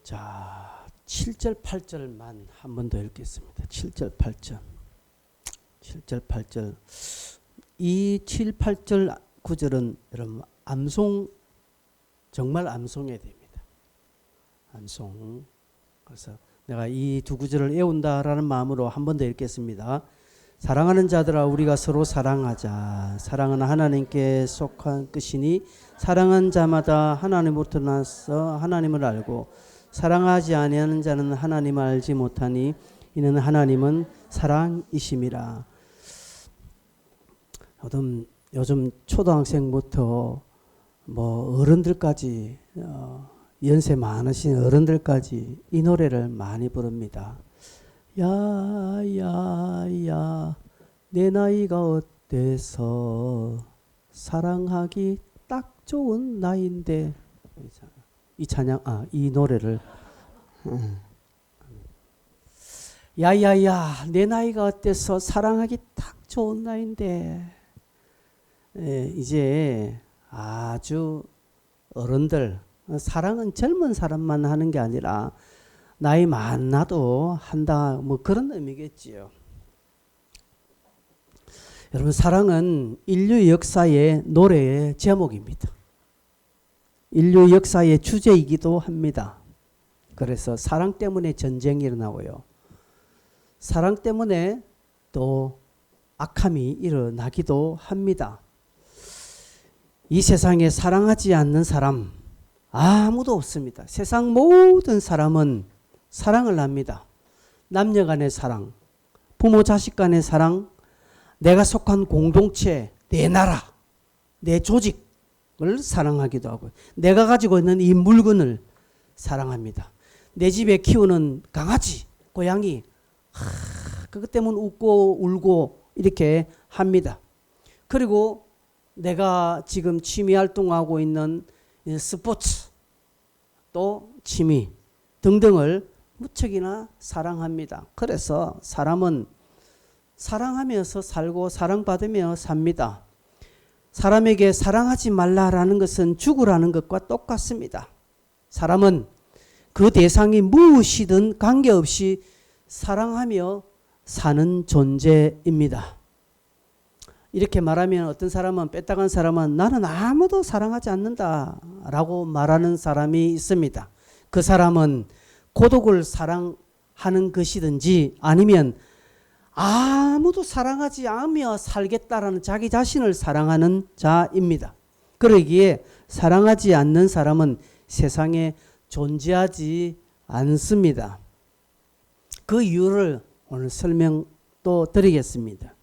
자, 7절 8절만 한 번 더 읽겠습니다. 7절 8절. 7절 8절. 이 7, 8절 9절은 여러분 암송, 정말 암송해야 됩니다. 암송. 그래서 내가 이 두 구절을 외운다라는 마음으로 한 번 더 읽겠습니다. 사랑하는 자들아, 우리가 서로 사랑하자. 사랑은 하나님께 속한 것이니 사랑한 자마다 하나님으로부터 나서 하나님을 알고 사랑하지 아니하는 자는 하나님을 알지 못하니 이는 하나님은 사랑이심이라. 요즘 초등학생부터 뭐 어른들까지 연세 많으신 어른들까지 이 노래를 많이 부릅니다. 야야야 내 나이가 어때서 사랑하기 딱 좋은 나이인데, 이 찬양, 이 노래를 야야야 내 나이가 어때서 사랑하기 딱 좋은 나이인데, 이제 아주 어른들, 사랑은 젊은 사람만 하는 게 아니라 나이 많아도 한다, 뭐 그런 의미겠지요. 여러분, 사랑은 인류 역사의 노래의 제목입니다. 인류 역사의 주제이기도 합니다. 그래서 사랑 때문에 전쟁이 일어나고요, 사랑 때문에 또 악함이 일어나기도 합니다. 이 세상에 사랑하지 않는 사람 아무도 없습니다. 세상 모든 사람은 사랑을 합니다. 남녀 간의 사랑, 부모 자식 간의 사랑, 내가 속한 공동체, 내 나라, 내 조직을 사랑하기도 하고, 내가 가지고 있는 이 물건을 사랑합니다. 내 집에 키우는 강아지, 고양이, 그것 때문에 웃고 울고 이렇게 합니다. 그리고 내가 지금 취미 활동하고 있는 스포츠, 또 취미 등등을 무척이나 사랑합니다. 그래서 사람은 사랑하면서 살고 사랑받으며 삽니다. 사람에게 사랑하지 말라라는 것은 죽으라는 것과 똑같습니다. 사람은 그 대상이 무엇이든 관계없이 사랑하며 사는 존재입니다. 이렇게 말하면 어떤 사람은, 빼딱한 사람은 나는 아무도 사랑하지 않는다라고 말하는 사람이 있습니다. 그 사람은 고독을 사랑하는 것이든지 아니면 아무도 사랑하지 않으며 살겠다라는 자기 자신을 사랑하는 자입니다. 그러기에 사랑하지 않는 사람은 세상에 존재하지 않습니다. 그 이유를 오늘 설명 또 드리겠습니다.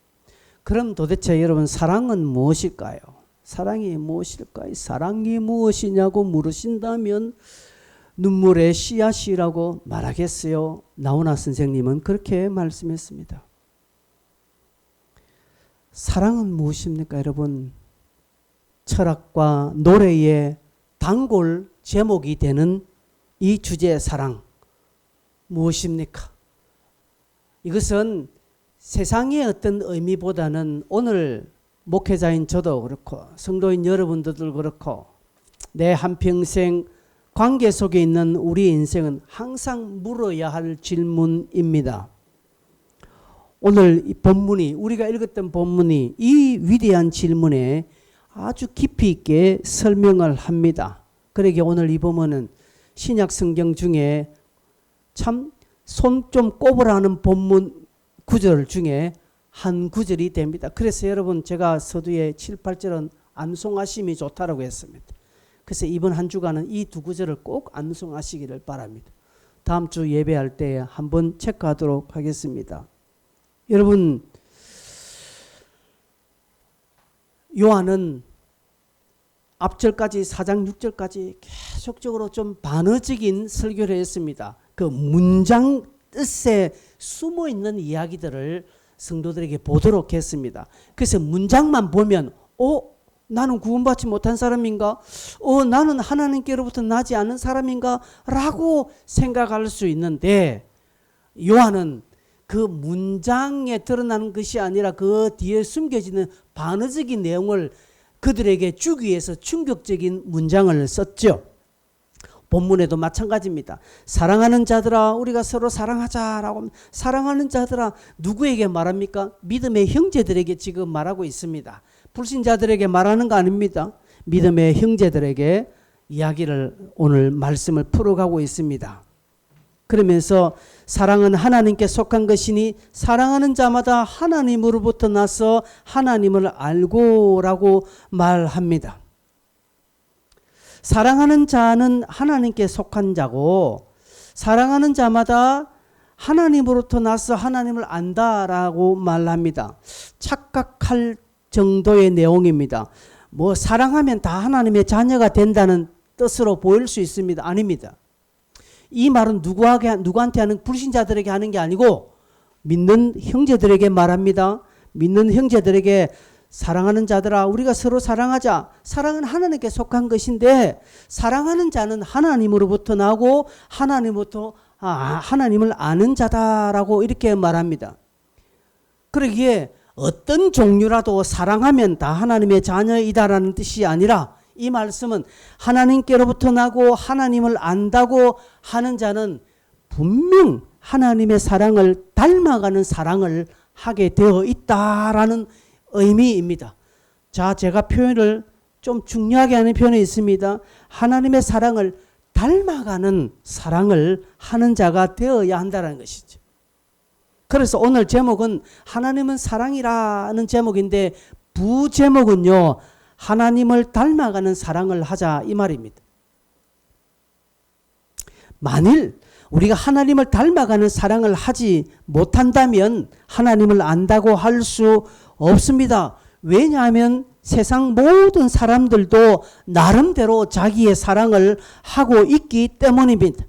그럼 도대체 여러분, 사랑은 무엇일까요? 사랑이 무엇일까요? 사랑이 무엇이냐고 물으신다면 눈물의 씨앗이라고 말하겠어요? 나훈아 선생님은 그렇게 말씀했습니다. 사랑은 무엇입니까, 여러분? 철학과 노래의 단골 제목이 되는 이 주제의 사랑 무엇입니까? 이것은 세상의 어떤 의미보다는 오늘 목회자인 저도 그렇고 성도인 여러분들도 그렇고 내 한평생 관계 속에 있는 우리 인생은 항상 물어야 할 질문입니다. 오늘 이 본문이, 우리가 읽었던 본문이 이 위대한 질문에 아주 깊이 있게 설명을 합니다. 그러기에 오늘 이 본문은 신약 성경 중에 참 손 좀 꼽으라는 본문 구절 중에 한 구절이 됩니다. 그래서 여러분, 제가 서두에 7, 8절은 암송하심이 좋다라고 했습니다. 그래서 이번 한 주간은 이 두 구절을 꼭 암송하시기를 바랍니다. 다음 주 예배할 때 한번 체크하도록 하겠습니다. 여러분, 요한은 앞절까지 4장 6절까지 계속적으로 좀 반어적인 설교를 했습니다. 그 문장 뜻에 숨어있는 이야기들을 성도들에게 보도록 했습니다. 그래서 문장만 보면 나는 구원받지 못한 사람인가? 나는 하나님께로부터 나지 않은 사람인가? 라고 생각할 수 있는데, 요한은 그 문장에 드러나는 것이 아니라 그 뒤에 숨겨지는 반어적인 내용을 그들에게 주기 위해서 충격적인 문장을 썼죠. 본문에도 마찬가지입니다. 사랑하는 자들아 우리가 서로 사랑하자라고 사랑하는 자들아 누구에게 말합니까? 믿음의 형제들에게 지금 말하고 있습니다. 불신자들에게 말하는 거 아닙니다. 믿음의 형제들에게 이야기를 오늘 말씀을 풀어가고 있습니다. 그러면서 사랑은 하나님께 속한 것이니 사랑하는 자마다 하나님으로부터 나서 하나님을 알고라고 말합니다. 사랑하는 자는 하나님께 속한 자고 사랑하는 자마다 하나님으로부터 나서 하나님을 안다라고 말합니다. 착각할 정도의 내용입니다. 뭐 사랑하면 다 하나님의 자녀가 된다는 뜻으로 보일 수 있습니다. 아닙니다. 이 말은 누구한테 하는 불신자들에게 하는 게 아니고 믿는 형제들에게 말합니다. 믿는 형제들에게 사랑하는 자들아 우리가 서로 사랑하자. 사랑은 하나님께 속한 것인데 사랑하는 자는 하나님으로부터 나고 하나님을 아는 자다라고 이렇게 말합니다. 그러기에 어떤 종류라도 사랑하면 다 하나님의 자녀이다라는 뜻이 아니라 이 말씀은 하나님께로부터 나고 하나님을 안다고 하는 자는 분명 하나님의 사랑을 닮아가는 사랑을 하게 되어 있다라는 의미입니다. 자, 제가 표현을 좀 중요하게 하는 표현이 있습니다. 하나님의 사랑을 닮아가는 사랑을 하는 자가 되어야 한다는 것이죠. 그래서 오늘 제목은 하나님은 사랑이라는 제목인데 부제목은요. 하나님을 닮아가는 사랑을 하자 이 말입니다. 만일 우리가 하나님을 닮아가는 사랑을 하지 못한다면 하나님을 안다고 할 수 없습니다. 왜냐하면 세상 모든 사람들도 나름대로 자기의 사랑을 하고 있기 때문입니다.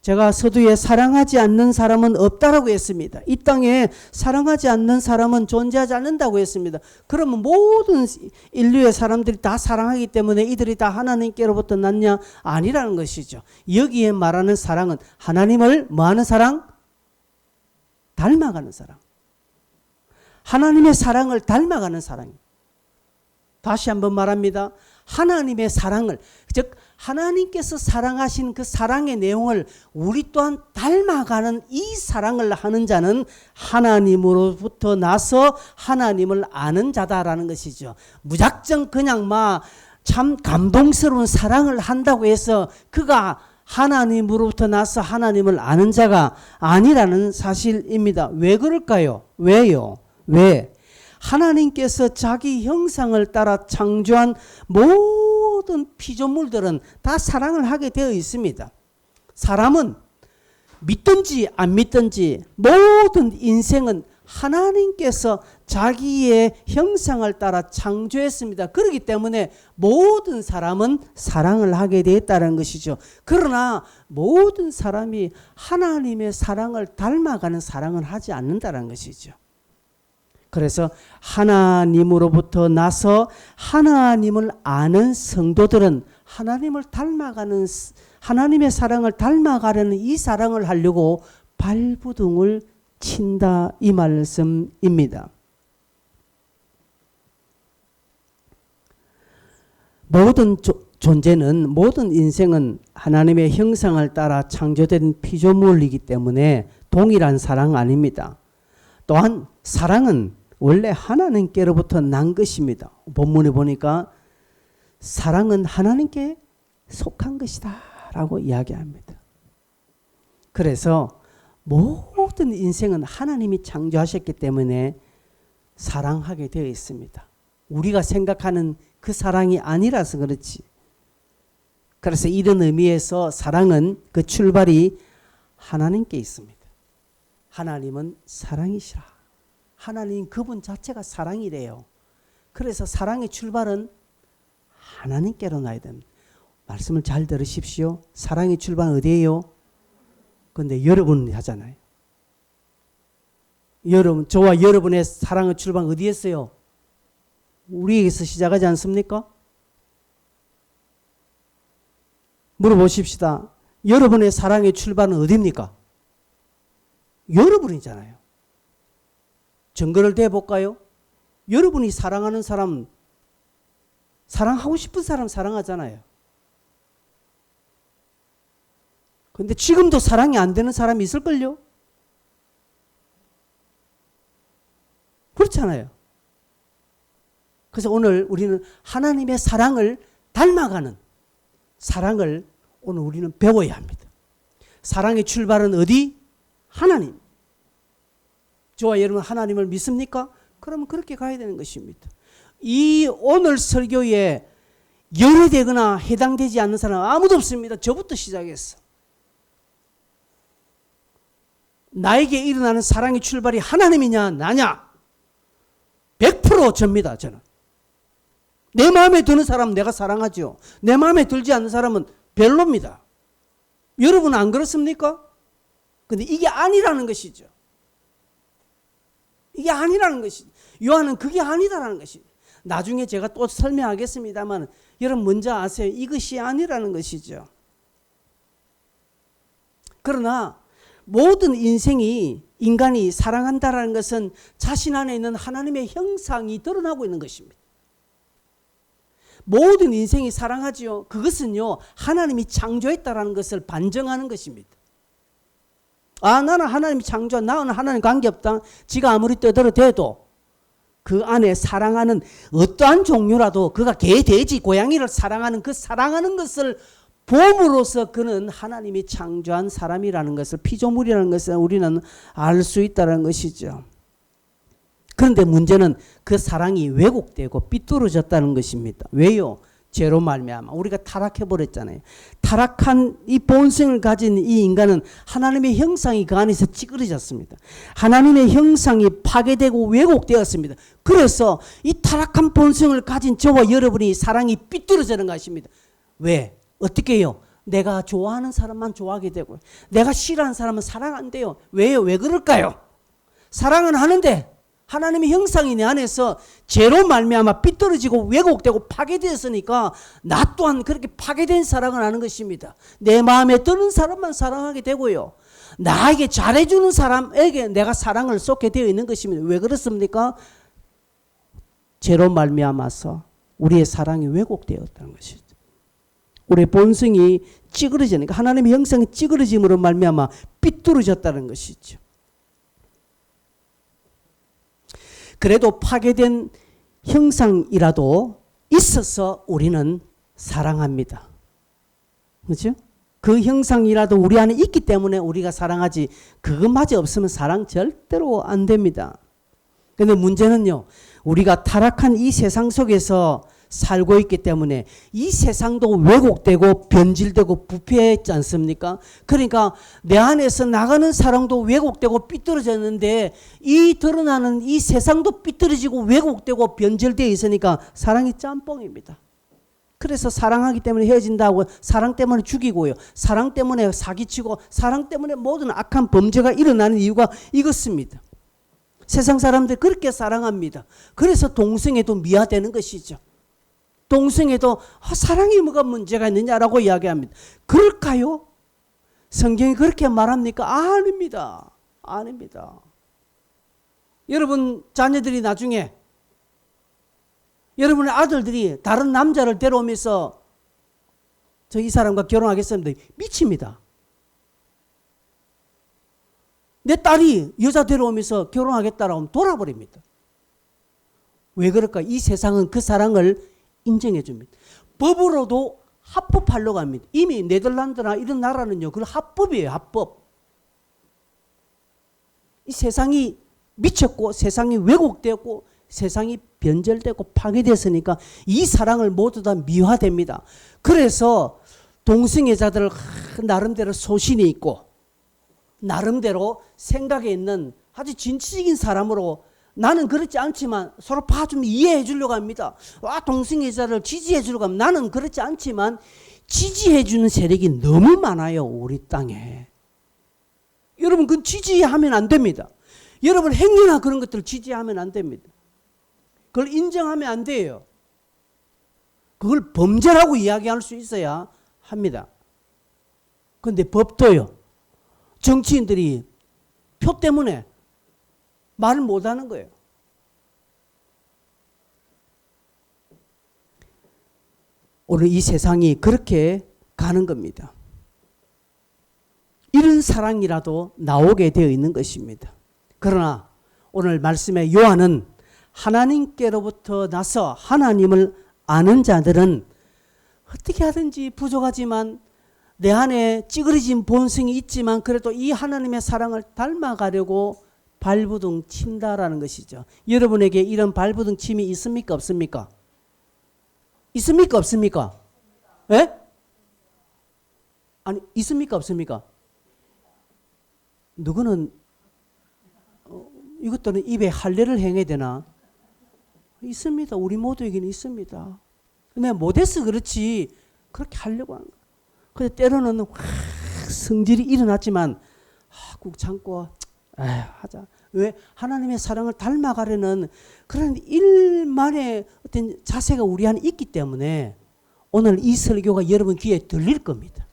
제가 서두에 사랑하지 않는 사람은 없다라고 했습니다. 이 땅에 사랑하지 않는 사람은 존재하지 않는다고 했습니다. 그러면 모든 인류의 사람들이 다 사랑하기 때문에 이들이 다 하나님께로부터 났냐? 아니라는 것이죠. 여기에 말하는 사랑은 하나님을 뭐하는 사랑? 닮아가는 사랑. 하나님의 사랑을 닮아가는 사랑입니다. 다시 한번 말합니다. 하나님의 사랑을, 즉 하나님께서 사랑하신 그 사랑의 내용을 우리 또한 닮아가는 이 사랑을 하는 자는 하나님으로부터 나서 하나님을 아는 자다라는 것이죠. 무작정 그냥 막 참 감동스러운 사랑을 한다고 해서 그가 하나님으로부터 나서 하나님을 아는 자가 아니라는 사실입니다. 왜 그럴까요? 왜요? 왜? 하나님께서 자기 형상을 따라 창조한 모든 피조물들은 다 사랑을 하게 되어 있습니다. 사람은 믿든지 안 믿든지 모든 인생은 하나님께서 자기의 형상을 따라 창조했습니다. 그렇기 때문에 모든 사람은 사랑을 하게 되었다는 것이죠. 그러나 모든 사람이 하나님의 사랑을 닮아가는 사랑을 하지 않는다는 것이죠. 그래서 하나님으로부터 나서 하나님을 아는 성도들은 하나님을 닮아가는 하나님의 사랑을 닮아가려는 이 사랑을 하려고 발부둥을 친다 이 말씀입니다. 모든 존재는 모든 인생은 하나님의 형상을 따라 창조된 피조물이기 때문에 동일한 사랑 아닙니다. 또한 사랑은 원래 하나님께로부터 난 것입니다. 본문에 보니까 사랑은 하나님께 속한 것이다 라고 이야기합니다. 그래서 모든 인생은 하나님이 창조하셨기 때문에 사랑하게 되어 있습니다. 우리가 생각하는 그 사랑이 아니라서 그렇지. 그래서 이런 의미에서 사랑은 그 출발이 하나님께 있습니다. 하나님은 사랑이시라. 하나님 그분 자체가 사랑이래요. 그래서 사랑의 출발은 하나님께로 나야 됩니다. 말씀을 잘 들으십시오. 사랑의 출발은 어디예요? 그런데 여러분이 하잖아요. 여러분, 저와 여러분의 사랑의 출발은 어디였어요? 우리에게서 시작하지 않습니까? 물어보십시다. 여러분의 사랑의 출발은 어디입니까? 여러분이잖아요. 증거를 대볼까요? 여러분이 사랑하는 사람, 사랑하고 싶은 사람 사랑하잖아요. 근데 지금도 사랑이 안 되는 사람이 있을걸요? 그렇잖아요. 그래서 오늘 우리는 하나님의 사랑을 닮아가는 사랑을 오늘 우리는 배워야 합니다. 사랑의 출발은 어디? 하나님. 저와 여러분 하나님을 믿습니까? 그러면 그렇게 가야 되는 것입니다. 이 오늘 설교에 열애되거나 해당되지 않는 사람 아무도 없습니다. 저부터 시작했어. 나에게 일어나는 사랑의 출발이 하나님이냐 나냐? 100% 접니다. 저는. 내 마음에 드는 사람은 내가 사랑하죠. 내 마음에 들지 않는 사람은 별로입니다. 여러분은 안 그렇습니까? 근데 이게 아니라는 것이죠. 이게 아니라는 것이죠. 요한은 그게 아니다라는 것이죠. 나중에 제가 또 설명하겠습니다만 여러분 먼저 아세요. 이것이 아니라는 것이죠. 그러나 모든 인간이 사랑한다라는 것은 자신 안에 있는 하나님의 형상이 드러나고 있는 것입니다. 모든 인생이 사랑하지요. 그것은요, 하나님이 창조했다라는 것을 반증하는 것입니다. 아, 나는 하나님이 창조, 나는 하나님 관계없다. 지가 아무리 떠들어대도 그 안에 사랑하는 어떠한 종류라도 그가 개, 돼지, 고양이를 사랑하는 그 사랑하는 것을 봄으로써 그는 하나님이 창조한 사람이라는 것을, 피조물이라는 것을 우리는 알 수 있다는 것이죠. 그런데 문제는 그 사랑이 왜곡되고 삐뚤어졌다는 것입니다. 왜요? 죄로 말미암아 우리가 타락해버렸잖아요. 타락한 이 본성을 가진 이 인간은 하나님의 형상이 그 안에서 찌그러졌습니다. 하나님의 형상이 파괴되고 왜곡되었습니다. 그래서 이 타락한 본성을 가진 저와 여러분이 사랑이 삐뚤어지는 것입니다. 왜? 어떻게 해요? 내가 좋아하는 사람만 좋아하게 되고 내가 싫어하는 사람은 사랑 안 돼요. 왜요? 왜 그럴까요? 사랑은 하는데 하나님의 형상이 내 안에서 죄로 말미암아 삐뚤어지고 왜곡되고 파괴되었으니까 나 또한 그렇게 파괴된 사랑을 하는 것입니다. 내 마음에 드는 사람만 사랑하게 되고요. 나에게 잘해주는 사람에게 내가 사랑을 쏟게 되어 있는 것입니다. 왜 그렇습니까? 죄로 말미암아서 우리의 사랑이 왜곡되었다는 것이죠. 우리의 본성이 찌그러지니까 하나님의 형상이 찌그러짐으로 말미암아 삐뚤어졌다는 것이죠. 그래도 파괴된 형상이라도 있어서 우리는 사랑합니다. 그렇죠? 그 형상이라도 우리 안에 있기 때문에 우리가 사랑하지 그것마저 없으면 사랑 절대로 안 됩니다. 그런데 문제는요. 우리가 타락한 이 세상 속에서 살고 있기 때문에 이 세상도 왜곡되고 변질되고 부패했지 않습니까? 그러니까 내 안에서 나가는 사랑도 왜곡되고 삐뚤어졌는데 이 드러나는 이 세상도 삐뚤어지고 왜곡되고 변질되어 있으니까 사랑이 짬뽕입니다. 그래서 사랑하기 때문에 헤어진다고 사랑 때문에 죽이고요. 사랑 때문에 사기치고 사랑 때문에 모든 악한 범죄가 일어나는 이유가 이것입니다. 세상 사람들 그렇게 사랑합니다. 그래서 동성애도 미화되는 것이죠. 동성애도 사랑이 뭐가 문제가 있느냐라고 이야기합니다. 그럴까요? 성경이 그렇게 말합니까? 아닙니다. 아닙니다. 여러분 자녀들이 나중에 여러분의 아들들이 다른 남자를 데려오면서 저 이 사람과 결혼하겠습니다. 미칩니다. 내 딸이 여자 데려오면서 결혼하겠다라고 하면 돌아버립니다. 왜 그럴까? 이 세상은 그 사랑을 인정해 줍니다. 법으로도 합법하려고 합니다. 이미 네덜란드나 이런 나라는요. 그건 합법이에요. 합법. 이 세상이 미쳤고 세상이 왜곡되었고 세상이 변절되고 파괴됐으니까 이 사랑을 모두 다 미화됩니다. 그래서 동성애자들 나름대로 소신이 있고 나름대로 생각에 있는 아주 진취적인 사람으로 나는 그렇지 않지만 서로 봐주면 이해해 주려고 합니다. 동성애자를 지지해 주려고 합니다. 나는 그렇지 않지만 지지해 주는 세력이 너무 많아요. 우리 땅에. 여러분 그건 지지하면 안 됩니다. 여러분 행위나 그런 것들을 지지하면 안 됩니다. 그걸 인정하면 안 돼요. 그걸 범죄라고 이야기할 수 있어야 합니다. 그런데 법도요. 정치인들이 표 때문에 말을 못하는 거예요. 오늘 이 세상이 그렇게 가는 겁니다. 이런 사랑이라도 나오게 되어 있는 것입니다. 그러나 오늘 말씀의 요한은 하나님께로부터 나서 하나님을 아는 자들은 어떻게 하든지 부족하지만 내 안에 찌그러진 본성이 있지만 그래도 이 하나님의 사랑을 닮아가려고 발부둥 친다라는 것이죠. 여러분에게 이런 발부둥 침이 있습니까? 없습니까? 있습니까? 없습니까? 예? 아니, 있습니까? 없습니까? 누구는 이것들은 입에 할례를 행해야 되나? 있습니다. 우리 모두에게는 있습니다. 내가 못해서 그렇지 그렇게 하려고 하는 거야. 근데 때로는 성질이 일어났지만 꾹 참고 하자. 왜? 하나님의 사랑을 닮아가려는 그런 일만의 어떤 자세가 우리 안에 있기 때문에 오늘 이 설교가 여러분 귀에 들릴 겁니다.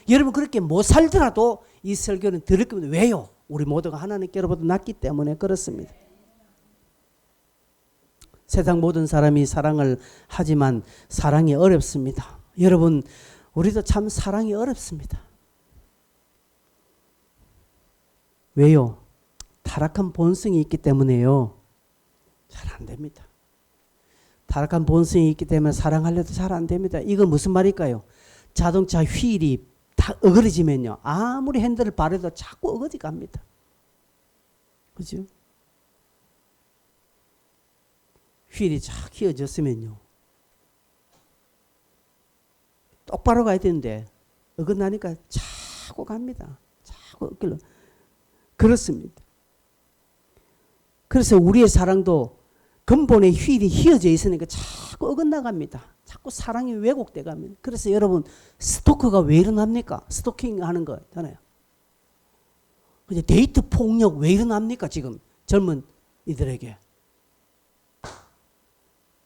여러분 그렇게 못 살더라도 이 설교는 들을 겁니다. 왜요? 우리 모두가 하나님께로부터 났기 때문에 그렇습니다. 세상 모든 사람이 사랑을 하지만 사랑이 어렵습니다. 여러분 우리도 참 사랑이 어렵습니다. 왜요? 타락한 본성이 있기 때문에요. 잘 안 됩니다. 타락한 본성이 있기 때문에 사랑하려도 잘 안 됩니다. 이건 무슨 말일까요? 자동차 휠이 다 어그러지면요. 아무리 핸들을 바래도 자꾸 어거지 갑니다. 그죠? 휠이 쫙 휘어졌으면요. 똑바로 가야 되는데 어긋나니까 자꾸 갑니다. 자꾸 어길로. 그렇습니다. 그래서 우리의 사랑도 근본의 휠이 휘어져 있으니까 자꾸 어긋나갑니다. 자꾸 사랑이 왜곡돼 갑니다. 그래서 여러분 스토커가 왜 일어납니까? 스토킹 하는 거 있잖아요. 데이트 폭력 왜 일어납니까? 지금 젊은 이들에게.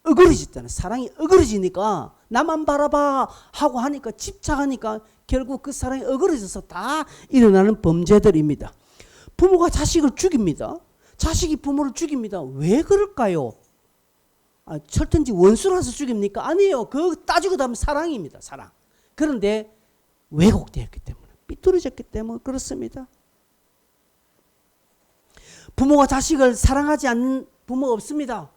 어그러지잖아요. 사랑이 어그러지니까 나만 바라봐 하고 하니까 집착하니까 결국 그 사랑이 어그러져서 다 일어나는 범죄들입니다. 부모가 자식을 죽입니다. 자식이 부모를 죽입니다. 왜 그럴까요? 철든지 원수라서 죽입니까? 아니에요. 그거 따지고 나면 사랑입니다. 사랑. 그런데 왜곡되었기 때문에 삐뚤어졌기 때문에 그렇습니다. 부모가 자식을 사랑하지 않는 부모가 없습니다.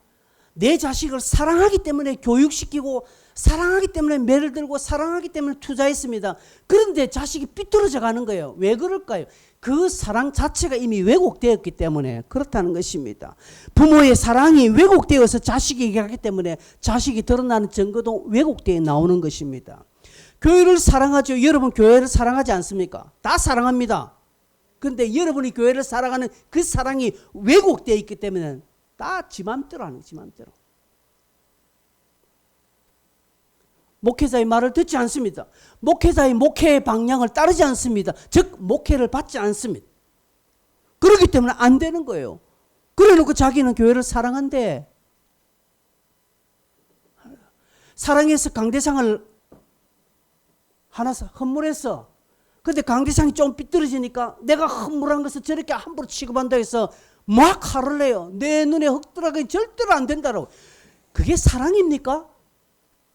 내 자식을 사랑하기 때문에 교육시키고 사랑하기 때문에 매를 들고 사랑하기 때문에 투자했습니다. 그런데 자식이 삐뚤어져 가는 거예요. 왜 그럴까요? 그 사랑 자체가 이미 왜곡되었기 때문에 그렇다는 것입니다. 부모의 사랑이 왜곡되어서 자식에게 가기 때문에 자식이 드러나는 증거도 왜곡되어 나오는 것입니다. 교회를 사랑하죠. 여러분 교회를 사랑하지 않습니까? 다 사랑합니다. 그런데 여러분이 교회를 사랑하는 그 사랑이 왜곡되어 있기 때문에 다 지 맘대로 하는 지 맘대로. 목회자의 말을 듣지 않습니다. 목회자의 목회의 방향을 따르지 않습니다. 즉 목회를 받지 않습니다. 그렇기 때문에 안 되는 거예요. 그래놓고 자기는 교회를 사랑한대. 사랑해서 강대상을 하나 헌물했어. 근데 강대상이 좀 삐뚤어지니까 내가 헌물한 것을 저렇게 함부로 취급한다 해서 막 화를 내요. 내 눈에 흙 들어가기 절대로 안 된다고. 그게 사랑입니까?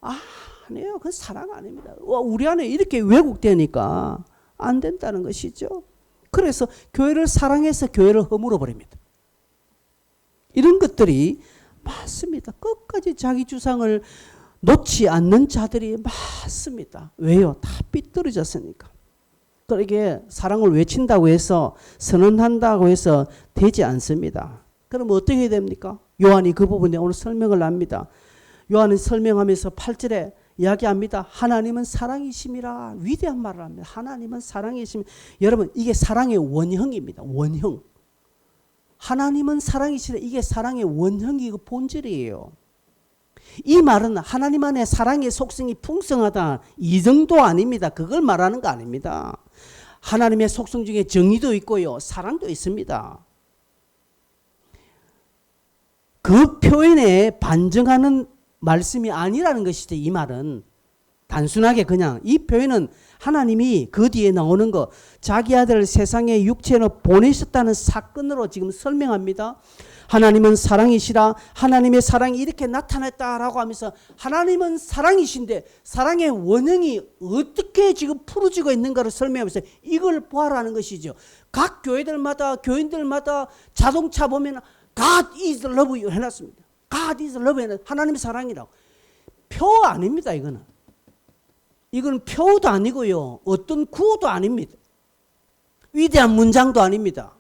아니에요. 그건 사랑 아닙니다. 우리 안에 이렇게 왜곡되니까 안 된다는 것이죠. 그래서 교회를 사랑해서 교회를 허물어 버립니다. 이런 것들이 많습니다. 끝까지 자기 주장을 놓지 않는 자들이 많습니다. 왜요? 다 삐뚤어졌으니까. 그러게 사랑을 외친다고 해서 선언한다고 해서 되지 않습니다. 그럼 어떻게 해야 됩니까? 요한이 그 부분에 오늘 설명을 합니다. 요한은 설명하면서 8절에 이야기합니다. 하나님은 사랑이심이라 위대한 말을 합니다. 하나님은 사랑이심. 여러분 이게 사랑의 원형입니다. 원형. 하나님은 사랑이시라. 이게 사랑의 원형이고 본질이에요. 이 말은 하나님 안에 사랑의 속성이 풍성하다 이 정도 아닙니다. 그걸 말하는 거 아닙니다. 하나님의 속성 중에 정의도 있고요. 사랑도 있습니다. 그 표현에 반증하는 말씀이 아니라는 것이죠. 이 말은 단순하게 그냥 이 표현은 하나님이 그 뒤에 나오는 거 자기 아들을 세상에 육체로 보내셨다는 사건으로 지금 설명합니다. 하나님은 사랑이시라. 하나님의 사랑이 이렇게 나타났다라고 하면서 하나님은 사랑이신데 사랑의 원형이 어떻게 지금 풀어지고 있는가를 설명하면서 이걸 보아라는 것이죠. 각 교회들마다 교인들마다 자동차 보면 God is love 해놨습니다. God is love 해놨 하나님의 사랑이라고. 표 아닙니다. 이건 표도 아니고요. 어떤 구호도 아닙니다. 위대한 문장도 아닙니다.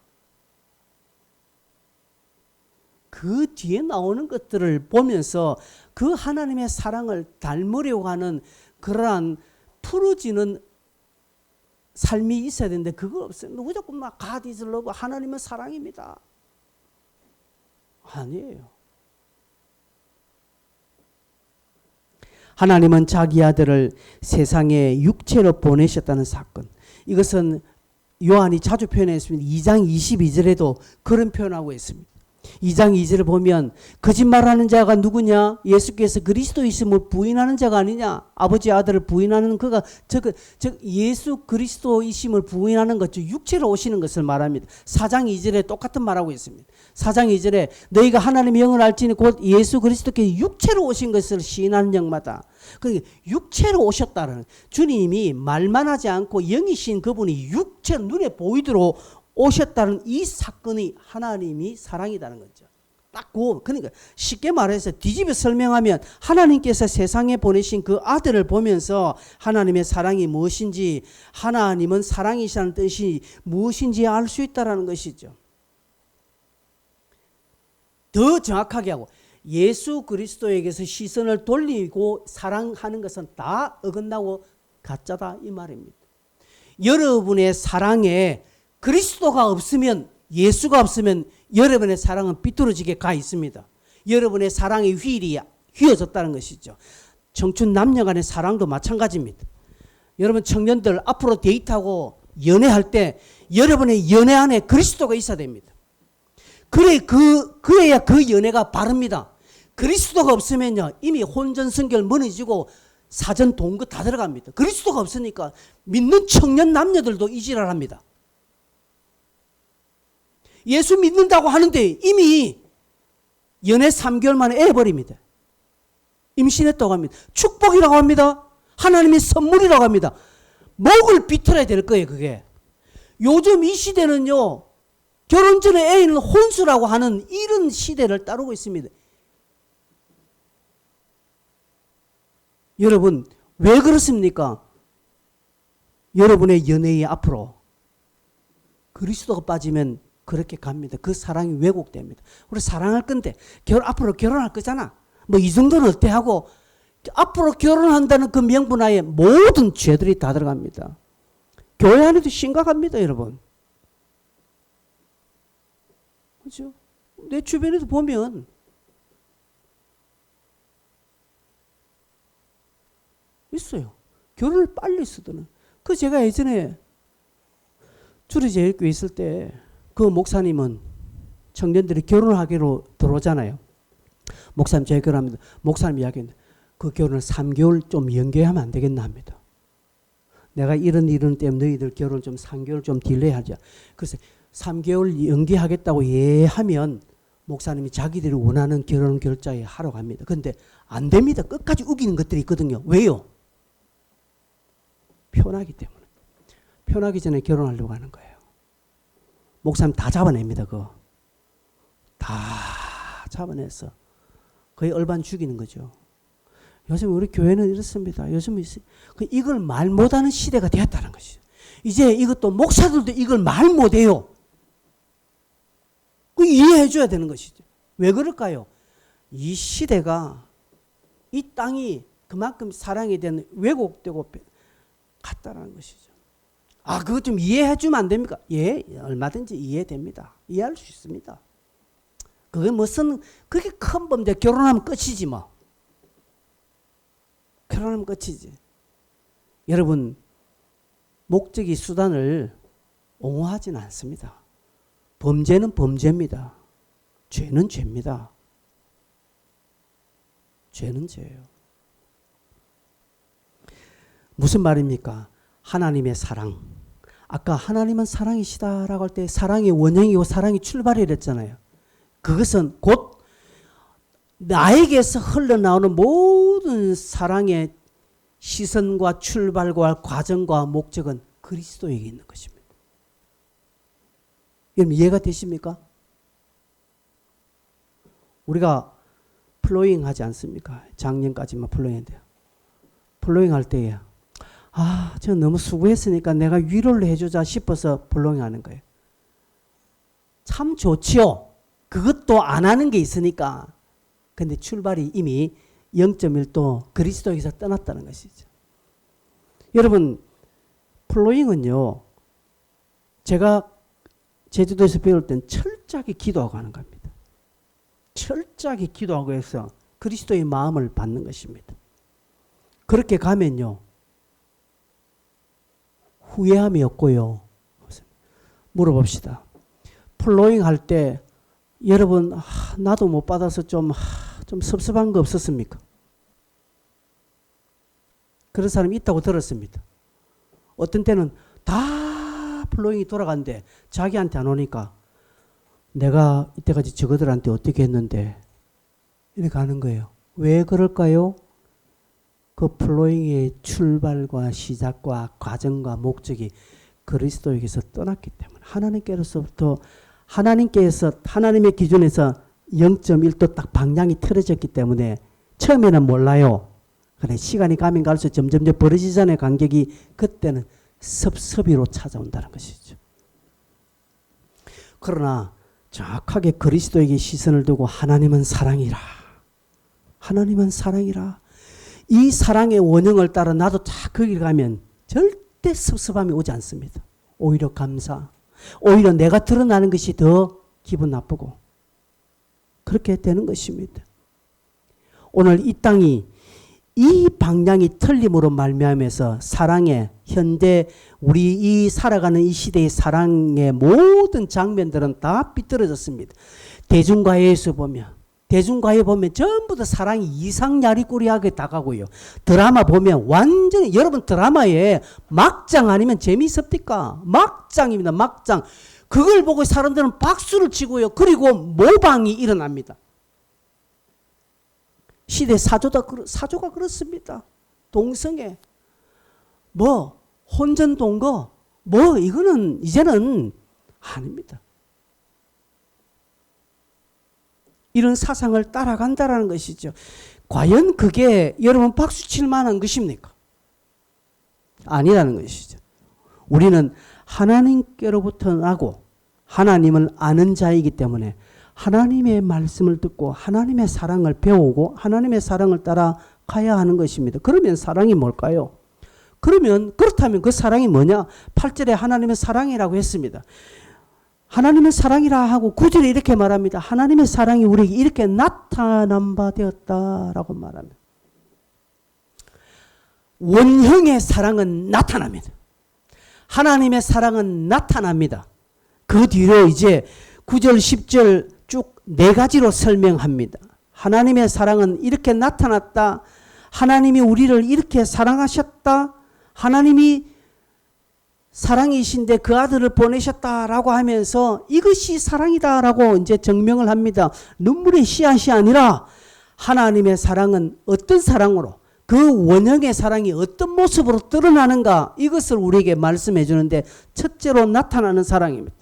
그 뒤에 나오는 것들을 보면서 그 하나님의 사랑을 닮으려고 하는 그러한 풀어지는 삶이 있어야 되는데 그거 없어요. 무조건 막 God is love, 하나님은 사랑입니다. 아니에요. 하나님은 자기 아들을 세상에 육체로 보내셨다는 사건. 이것은 요한이 자주 표현했습니다. 2장 22절에도 그런 표현하고 있습니다. 2장 2절을 보면 거짓말하는 자가 누구냐? 예수께서 그리스도이심을 부인하는 자가 아니냐? 아버지 아들을 부인하는 그가 즉 예수 그리스도이심을 부인하는 것, 즉 육체로 오시는 것을 말합니다. 4장 2절에 똑같은 말하고 있습니다. 4장 2절에 너희가 하나님의 영을 알지니 곧 예수 그리스도께 육체로 오신 것을 시인하는 영마다. 그러니까 육체로 오셨다는 주님이 말만 하지 않고 영이신 그분이 육체로 눈에 보이도록 오셨다는 이 사건이 하나님이 사랑이라는 거죠. 딱 그러니까 쉽게 말해서 뒤집어 설명하면 하나님께서 세상에 보내신 그 아들을 보면서 하나님의 사랑이 무엇인지, 하나님은 사랑이시라는 뜻이 무엇인지 알 수 있다는 것이죠. 더 정확하게 하고 예수 그리스도에게서 시선을 돌리고 사랑하는 것은 다 어긋나고 가짜다 이 말입니다. 여러분의 사랑에 그리스도가 없으면, 예수가 없으면 여러분의 사랑은 삐뚤어지게 가 있습니다. 여러분의 사랑의 휠이 휘어졌다는 것이죠. 청춘 남녀 간의 사랑도 마찬가지입니다. 여러분 청년들 앞으로 데이트하고 연애할 때 여러분의 연애 안에 그리스도가 있어야 됩니다. 그래야 그 연애가 바릅니다. 그리스도가 없으면요 이미 혼전성결 무너지고 사전 동거 다 들어갑니다. 그리스도가 없으니까 믿는 청년 남녀들도 이지랄합니다. 예수 믿는다고 하는데 이미 연애 3개월 만에 애 버립니다. 임신했다고 합니다. 축복이라고 합니다. 하나님의 선물이라고 합니다. 목을 비틀어야 될 거예요. 그게 요즘 이 시대는요 결혼 전에 애인을 혼수라고 하는 이런 시대를 따르고 있습니다. 여러분 왜 그렇습니까? 여러분의 연애의 앞으로 그리스도가 빠지면 그렇게 갑니다. 그 사랑이 왜곡됩니다. 우리 사랑할 건데 앞으로 결혼할 거잖아. 뭐 이 정도는 어때 하고 앞으로 결혼한다는 그 명분하에 모든 죄들이 다 들어갑니다. 교회 안에도 심각합니다. 여러분. 그렇죠? 내 주변에도 보면 있어요. 결혼을 빨리 쓰더는. 그 제가 예전에 주리제일교회 있을 때 그 목사님은 청년들이 결혼하기로 들어오잖아요. 목사님 제가 결혼합니다. 목사님 이야기했는데 그 결혼을 3개월 좀 연기하면 안 되겠나 합니다. 내가 이런 때문에 너희들 결혼 좀 3개월 좀 딜레이 하자. 그래서 3개월 연기하겠다고 하면 목사님이 자기들이 원하는 결혼 결자에 하러 갑니다. 그런데 안 됩니다. 끝까지 우기는 것들이 있거든요. 왜요? 편하기 때문에. 편하기 전에 결혼하려고 하는 거예요. 목사님 다 잡아냅니다. 그거. 다 잡아내서 거의 얼반 죽이는 거죠. 요즘 우리 교회는 이렇습니다. 요즘 이걸 말 못하는 시대가 되었다는 것이죠. 이제 이것도 목사들도 이걸 말 못해요. 그 이해해 줘야 되는 것이죠. 왜 그럴까요? 이 시대가 이 땅이 그만큼 사랑에 대한 왜곡되고 갔다는 것이죠. 아, 그거 좀 이해해 주면 안 됩니까? 예, 얼마든지 이해됩니다. 이해할 수 있습니다. 그게 큰 범죄. 결혼하면 끝이지 뭐. 결혼하면 끝이지. 여러분, 목적이 수단을 옹호하지는 않습니다. 범죄는 범죄입니다. 죄는 죄입니다. 죄는 죄예요. 무슨 말입니까? 하나님의 사랑. 아까 하나님은 사랑이시다라고 할 때 사랑이 원형이고 사랑이 출발이랬잖아요. 그것은 곧 나에게서 흘러나오는 모든 사랑의 시선과 출발과 과정과 목적은 그리스도에게 있는 것입니다. 여러분 이해가 되십니까? 우리가 플로잉 하지 않습니까? 작년까지만 플로잉인데요. 플로잉 할 때에 저 너무 수고했으니까 내가 위로를 해주자 싶어서 플로잉 하는 거예요. 참 좋지요. 그것도 안 하는 게 있으니까. 근데 출발이 이미 0.1도 그리스도에게서 떠났다는 것이죠. 여러분 플로잉은요. 제가 제주도에서 배울 땐 철저하게 기도하고 하는 겁니다. 철저하게 기도하고 해서 그리스도의 마음을 받는 것입니다. 그렇게 가면요. 후회함이 없고요. 물어봅시다. 플로잉 할 때 여러분 나도 못 받아서 좀 섭섭한 거 없었습니까? 그런 사람이 있다고 들었습니다. 어떤 때는 다 플로잉이 돌아간대 자기한테 안 오니까 내가 이때까지 저거들한테 어떻게 했는데 이렇게 하는 거예요. 왜 그럴까요? 그 플로잉의 출발과 시작과 과정과 목적이 그리스도에게서 떠났기 때문에 하나님께로서부터 하나님의 기준에서 0.1도 딱 방향이 틀어졌기 때문에 처음에는 몰라요. 그래 시간이 가면 갈수록 점점 벌어지잖아요. 간격이 그때는 섭섭이로 찾아온다는 것이죠. 그러나 정확하게 그리스도에게 시선을 두고 하나님은 사랑이라. 하나님은 사랑이라. 이 사랑의 원형을 따라 나도 딱 거기 가면 절대 섭섭함이 오지 않습니다. 오히려 감사. 오히려 내가 드러나는 것이 더 기분 나쁘고 그렇게 되는 것입니다. 오늘 이 땅이 이 방향이 틀림으로 말미암아서 사랑의 현대 우리 이 살아가는 이 시대의 사랑의 모든 장면들은 다 삐뚤어졌습니다. 대중가요에서 보면 전부 다 사랑이 이상야리꾸리하게 다가고요. 드라마 보면 완전히 여러분 드라마에 막장 아니면 재미있습니까? 막장입니다. 막장. 그걸 보고 사람들은 박수를 치고요. 그리고 모방이 일어납니다. 시대 사조가 그렇습니다. 동성애 혼전동거 이거는 이제는 아닙니다. 이런 사상을 따라간다라는 것이죠. 과연 그게 여러분 박수칠 만한 것입니까? 아니라는 것이죠. 우리는 하나님께로부터 나고 하나님을 아는 자이기 때문에 하나님의 말씀을 듣고 하나님의 사랑을 배우고 하나님의 사랑을 따라 가야 하는 것입니다. 그러면 사랑이 뭘까요? 그렇다면 그 사랑이 뭐냐? 8절에 하나님은 사랑이라고 했습니다. 하나님은 사랑이라 하고 9절에 이렇게 말합니다. 하나님의 사랑이 우리에게 이렇게 나타난 바 되었다라고 말합니다. 원형의 사랑은 나타납니다. 하나님의 사랑은 나타납니다. 그 뒤로 이제 9절 10절 쭉 4가지로 설명합니다. 하나님의 사랑은 이렇게 나타났다. 하나님이 우리를 이렇게 사랑하셨다. 하나님이 사랑이신데 그 아들을 보내셨다라고 하면서 이것이 사랑이다라고 이제 증명을 합니다. 눈물의 씨앗이 아니라 하나님의 사랑은 어떤 사랑으로 그 원형의 사랑이 어떤 모습으로 드러나는가 이것을 우리에게 말씀해 주는데 첫째로 나타나는 사랑입니다.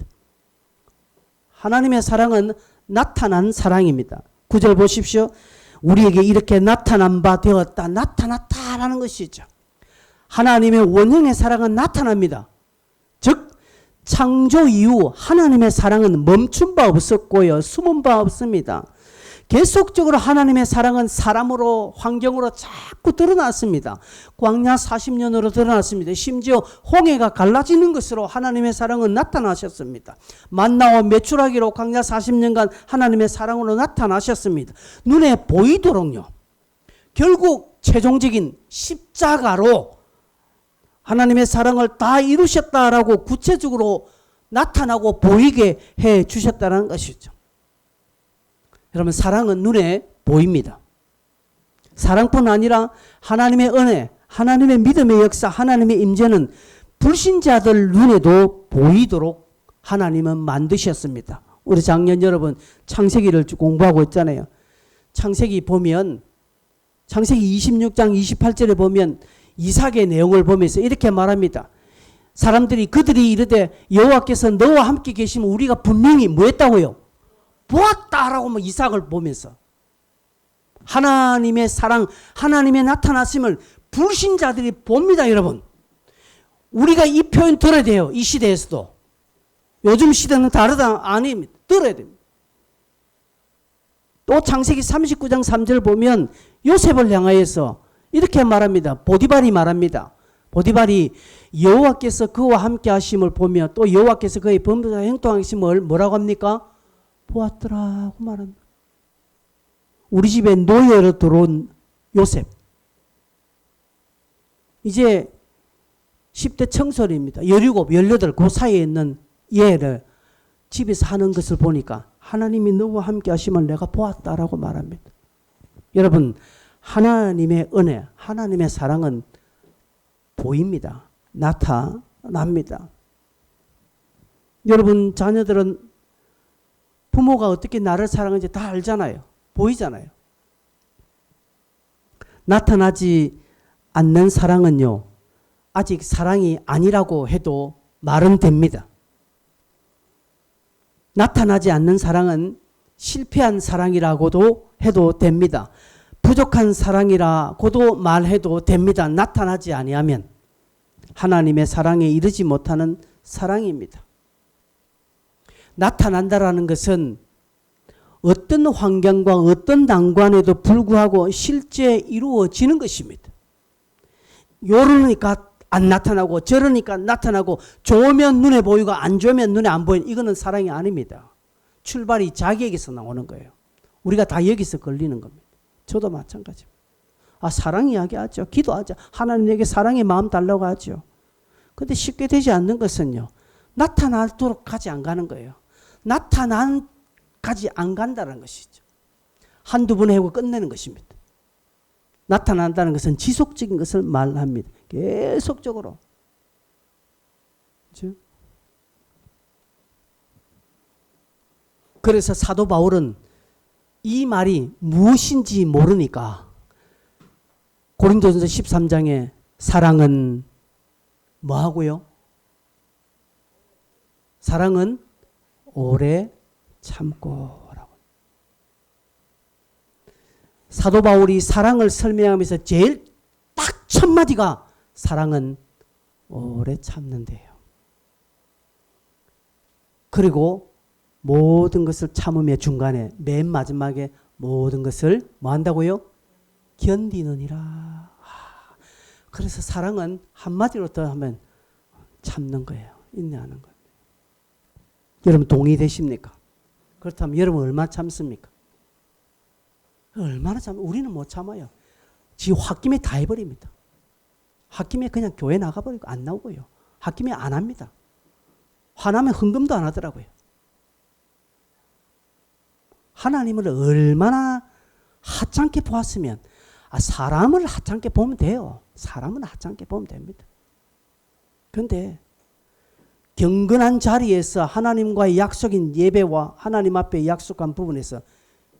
하나님의 사랑은 나타난 사랑입니다. 9절 보십시오. 우리에게 이렇게 나타난 바 되었다. 나타났다라는 것이죠. 하나님의 원형의 사랑은 나타납니다. 즉 창조 이후 하나님의 사랑은 멈춘 바 없었고요. 숨은 바 없습니다. 계속적으로 하나님의 사랑은 사람으로 환경으로 자꾸 드러났습니다. 광야 40년으로 드러났습니다. 심지어 홍해가 갈라지는 것으로 하나님의 사랑은 나타나셨습니다. 만나와 메추라기로 광야 40년간 하나님의 사랑으로 나타나셨습니다. 눈에 보이도록요. 결국 최종적인 십자가로 하나님의 사랑을 다 이루셨다라고 구체적으로 나타나고 보이게 해 주셨다는 것이죠. 여러분 사랑은 눈에 보입니다. 사랑뿐 아니라 하나님의 은혜, 하나님의 믿음의 역사, 하나님의 임재는 불신자들 눈에도 보이도록 하나님은 만드셨습니다. 우리 작년 여러분 창세기를 공부하고 있잖아요. 창세기 보면 창세기 26장 28절에 보면 이삭의 내용을 보면서 이렇게 말합니다. 사람들이 그들이 이르되 여호와께서 너와 함께 계시면 우리가 분명히 뭐 했다고요? 보았다라고 뭐 이삭을 보면서 하나님의 사랑, 하나님의 나타나심을 불신자들이 봅니다, 여러분. 우리가 이 표현 들어야 돼요. 이 시대에서도. 요즘 시대는 다르다 아닙니다. 들어야 됩니다. 또 창세기 39장 3절 보면 요셉을 향하여서 이렇게 말합니다. 보디발이 말합니다. 보디발이 여호와께서 그와 함께 하심을 보며 또 여호와께서 그의 범죄자 행동하심을 뭐라고 합니까? 보았더라고 말합니다. 우리 집에 노예로 들어온 요셉. 이제 10대 청소년입니다. 17, 18 그 사이에 있는 얘를 집에서 하는 것을 보니까 하나님이 너와 함께 하심을 내가 보았다라고 말합니다. 여러분, 하나님의 은혜, 하나님의 사랑은 보입니다. 나타납니다. 여러분 자녀들은 부모가 어떻게 나를 사랑하는지 다 알잖아요. 보이잖아요. 나타나지 않는 사랑은요, 아직 사랑이 아니라고 해도 말은 됩니다. 나타나지 않는 사랑은 실패한 사랑이라고도 해도 됩니다. 부족한 사랑이라고도 말해도 됩니다. 나타나지 아니하면 하나님의 사랑에 이르지 못하는 사랑입니다. 나타난다라는 것은 어떤 환경과 어떤 난관에도 불구하고 실제 이루어지는 것입니다. 요러니까 안 나타나고 저러니까 나타나고 좋으면 눈에 보이고 안 좋으면 눈에 안 보이는 이거는 사랑이 아닙니다. 출발이 자기에게서 나오는 거예요. 우리가 다 여기서 걸리는 겁니다. 저도 마찬가지입니다. 사랑 이야기하죠. 기도하죠. 하나님에게 사랑의 마음 달라고 하죠. 그런데 쉽게 되지 않는 것은요, 나타나도록 가지 안 가는 거예요. 나타나까지 안 간다는 것이죠. 한두 번 하고 끝내는 것입니다. 나타난다는 것은 지속적인 것을 말합니다. 계속적으로. 그렇죠? 그래서 사도 바울은 이 말이 무엇인지 모르니까 고린도전서 13장에 사랑은 뭐 하고요? 사랑은 오래 참고 라고. 사도 바울이 사랑을 설명하면서 제일 딱 첫 마디가 사랑은 오래 참는데요. 그리고 모든 것을 참으며 중간에 맨 마지막에 모든 것을 뭐 한다고요? 견디느니라. 그래서 사랑은 한마디로 더 하면 참는 거예요. 인내하는 거예요. 여러분 동의되십니까? 그렇다면 여러분 얼마나 참습니까? 얼마나 우리는 못 참아요. 지 홧김에 다 해버립니다. 홧김에 그냥 교회 나가버리고 안 나오고요. 홧김에 안 합니다. 화나면 헌금도 안 하더라고요. 하나님을 얼마나 하찮게 보았으면 사람을 하찮게 보면 돼요. 사람은 하찮게 보면 됩니다. 그런데 경건한 자리에서 하나님과의 약속인 예배와 하나님 앞에 약속한 부분에서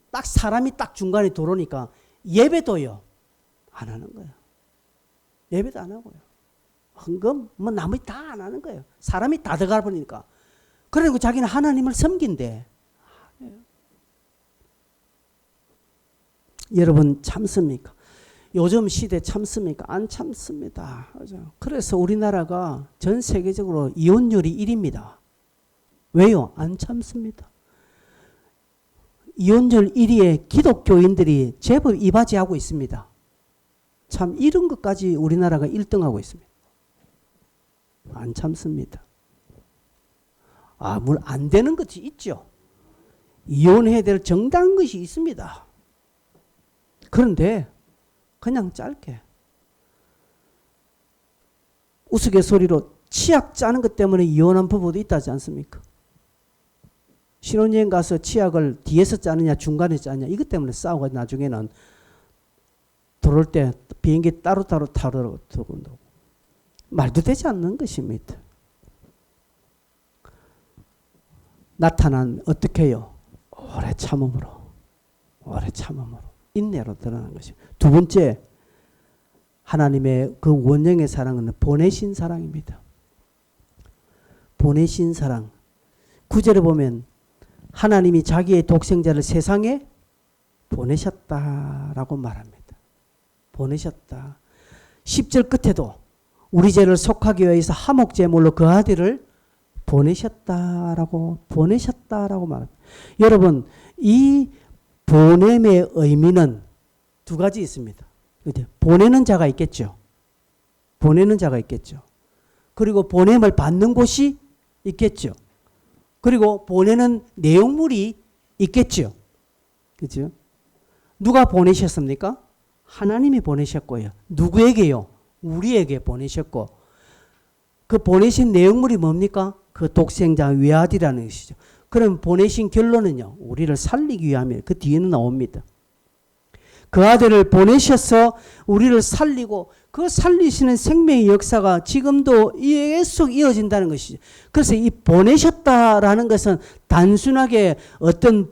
딱 사람이 딱 중간에 들어오니까 예배도요 안 하는 거예요. 예배도 안 하고요. 헌금 뭐 나머지 다 안 하는 거예요. 사람이 다 들어가 버리니까. 그리고 자기는 하나님을 섬긴대. 여러분 참습니까? 요즘 시대 참습니까? 안 참습니다. 그래서 우리나라가 전 세계적으로 이혼율이 1위입니다. 왜요? 안 참습니다. 이혼율 1위에 기독교인들이 제법 이바지하고 있습니다. 참 이런 것까지 우리나라가 1등하고 있습니다. 안 참습니다. 물 안 되는 것이 있죠. 이혼해야 될 정당한 것이 있습니다. 그런데 그냥 짧게 우스갯소리로 치약 짜는 것 때문에 이혼한 부부도 있다지 않습니까? 신혼여행 가서 치약을 뒤에서 짜느냐 중간에 짜느냐 이것 때문에 싸우고 나중에는 들어올 때 비행기 따로따로 타러 들어온다고. 말도 되지 않는 것입니다. 나타난 어떻게 해요? 오래 참음으로. 오래 참음으로. 인내로 드러난 것입니다. 두 번째, 하나님의 그 원형의 사랑은 보내신 사랑입니다. 보내신 사랑. 9절에 보면 하나님이 자기의 독생자를 세상에 보내셨다라고 말합니다. 보내셨다. 10절 끝에도 우리 죄를 속하기 위해서 화목제물로 그 아들을 보내셨다라고 말합니다. 여러분, 이 보냄의 의미는 두 가지 있습니다. 보내는 자가 있겠죠. 보내는 자가 있겠죠. 그리고 보냄을 받는 곳이 있겠죠. 그리고 보내는 내용물이 있겠죠. 그죠? 누가 보내셨습니까? 하나님이 보내셨고요. 누구에게요? 우리에게 보내셨고, 그 보내신 내용물이 뭡니까? 그 독생자 외아들이라는 것이죠. 그럼 보내신 결론은요, 우리를 살리기 위함이에요. 그 뒤에는 나옵니다. 그 아들을 보내셔서 우리를 살리고, 그 살리시는 생명의 역사가 지금도 계속 이어진다는 것이죠. 그래서 이 보내셨다라는 것은 단순하게 어떤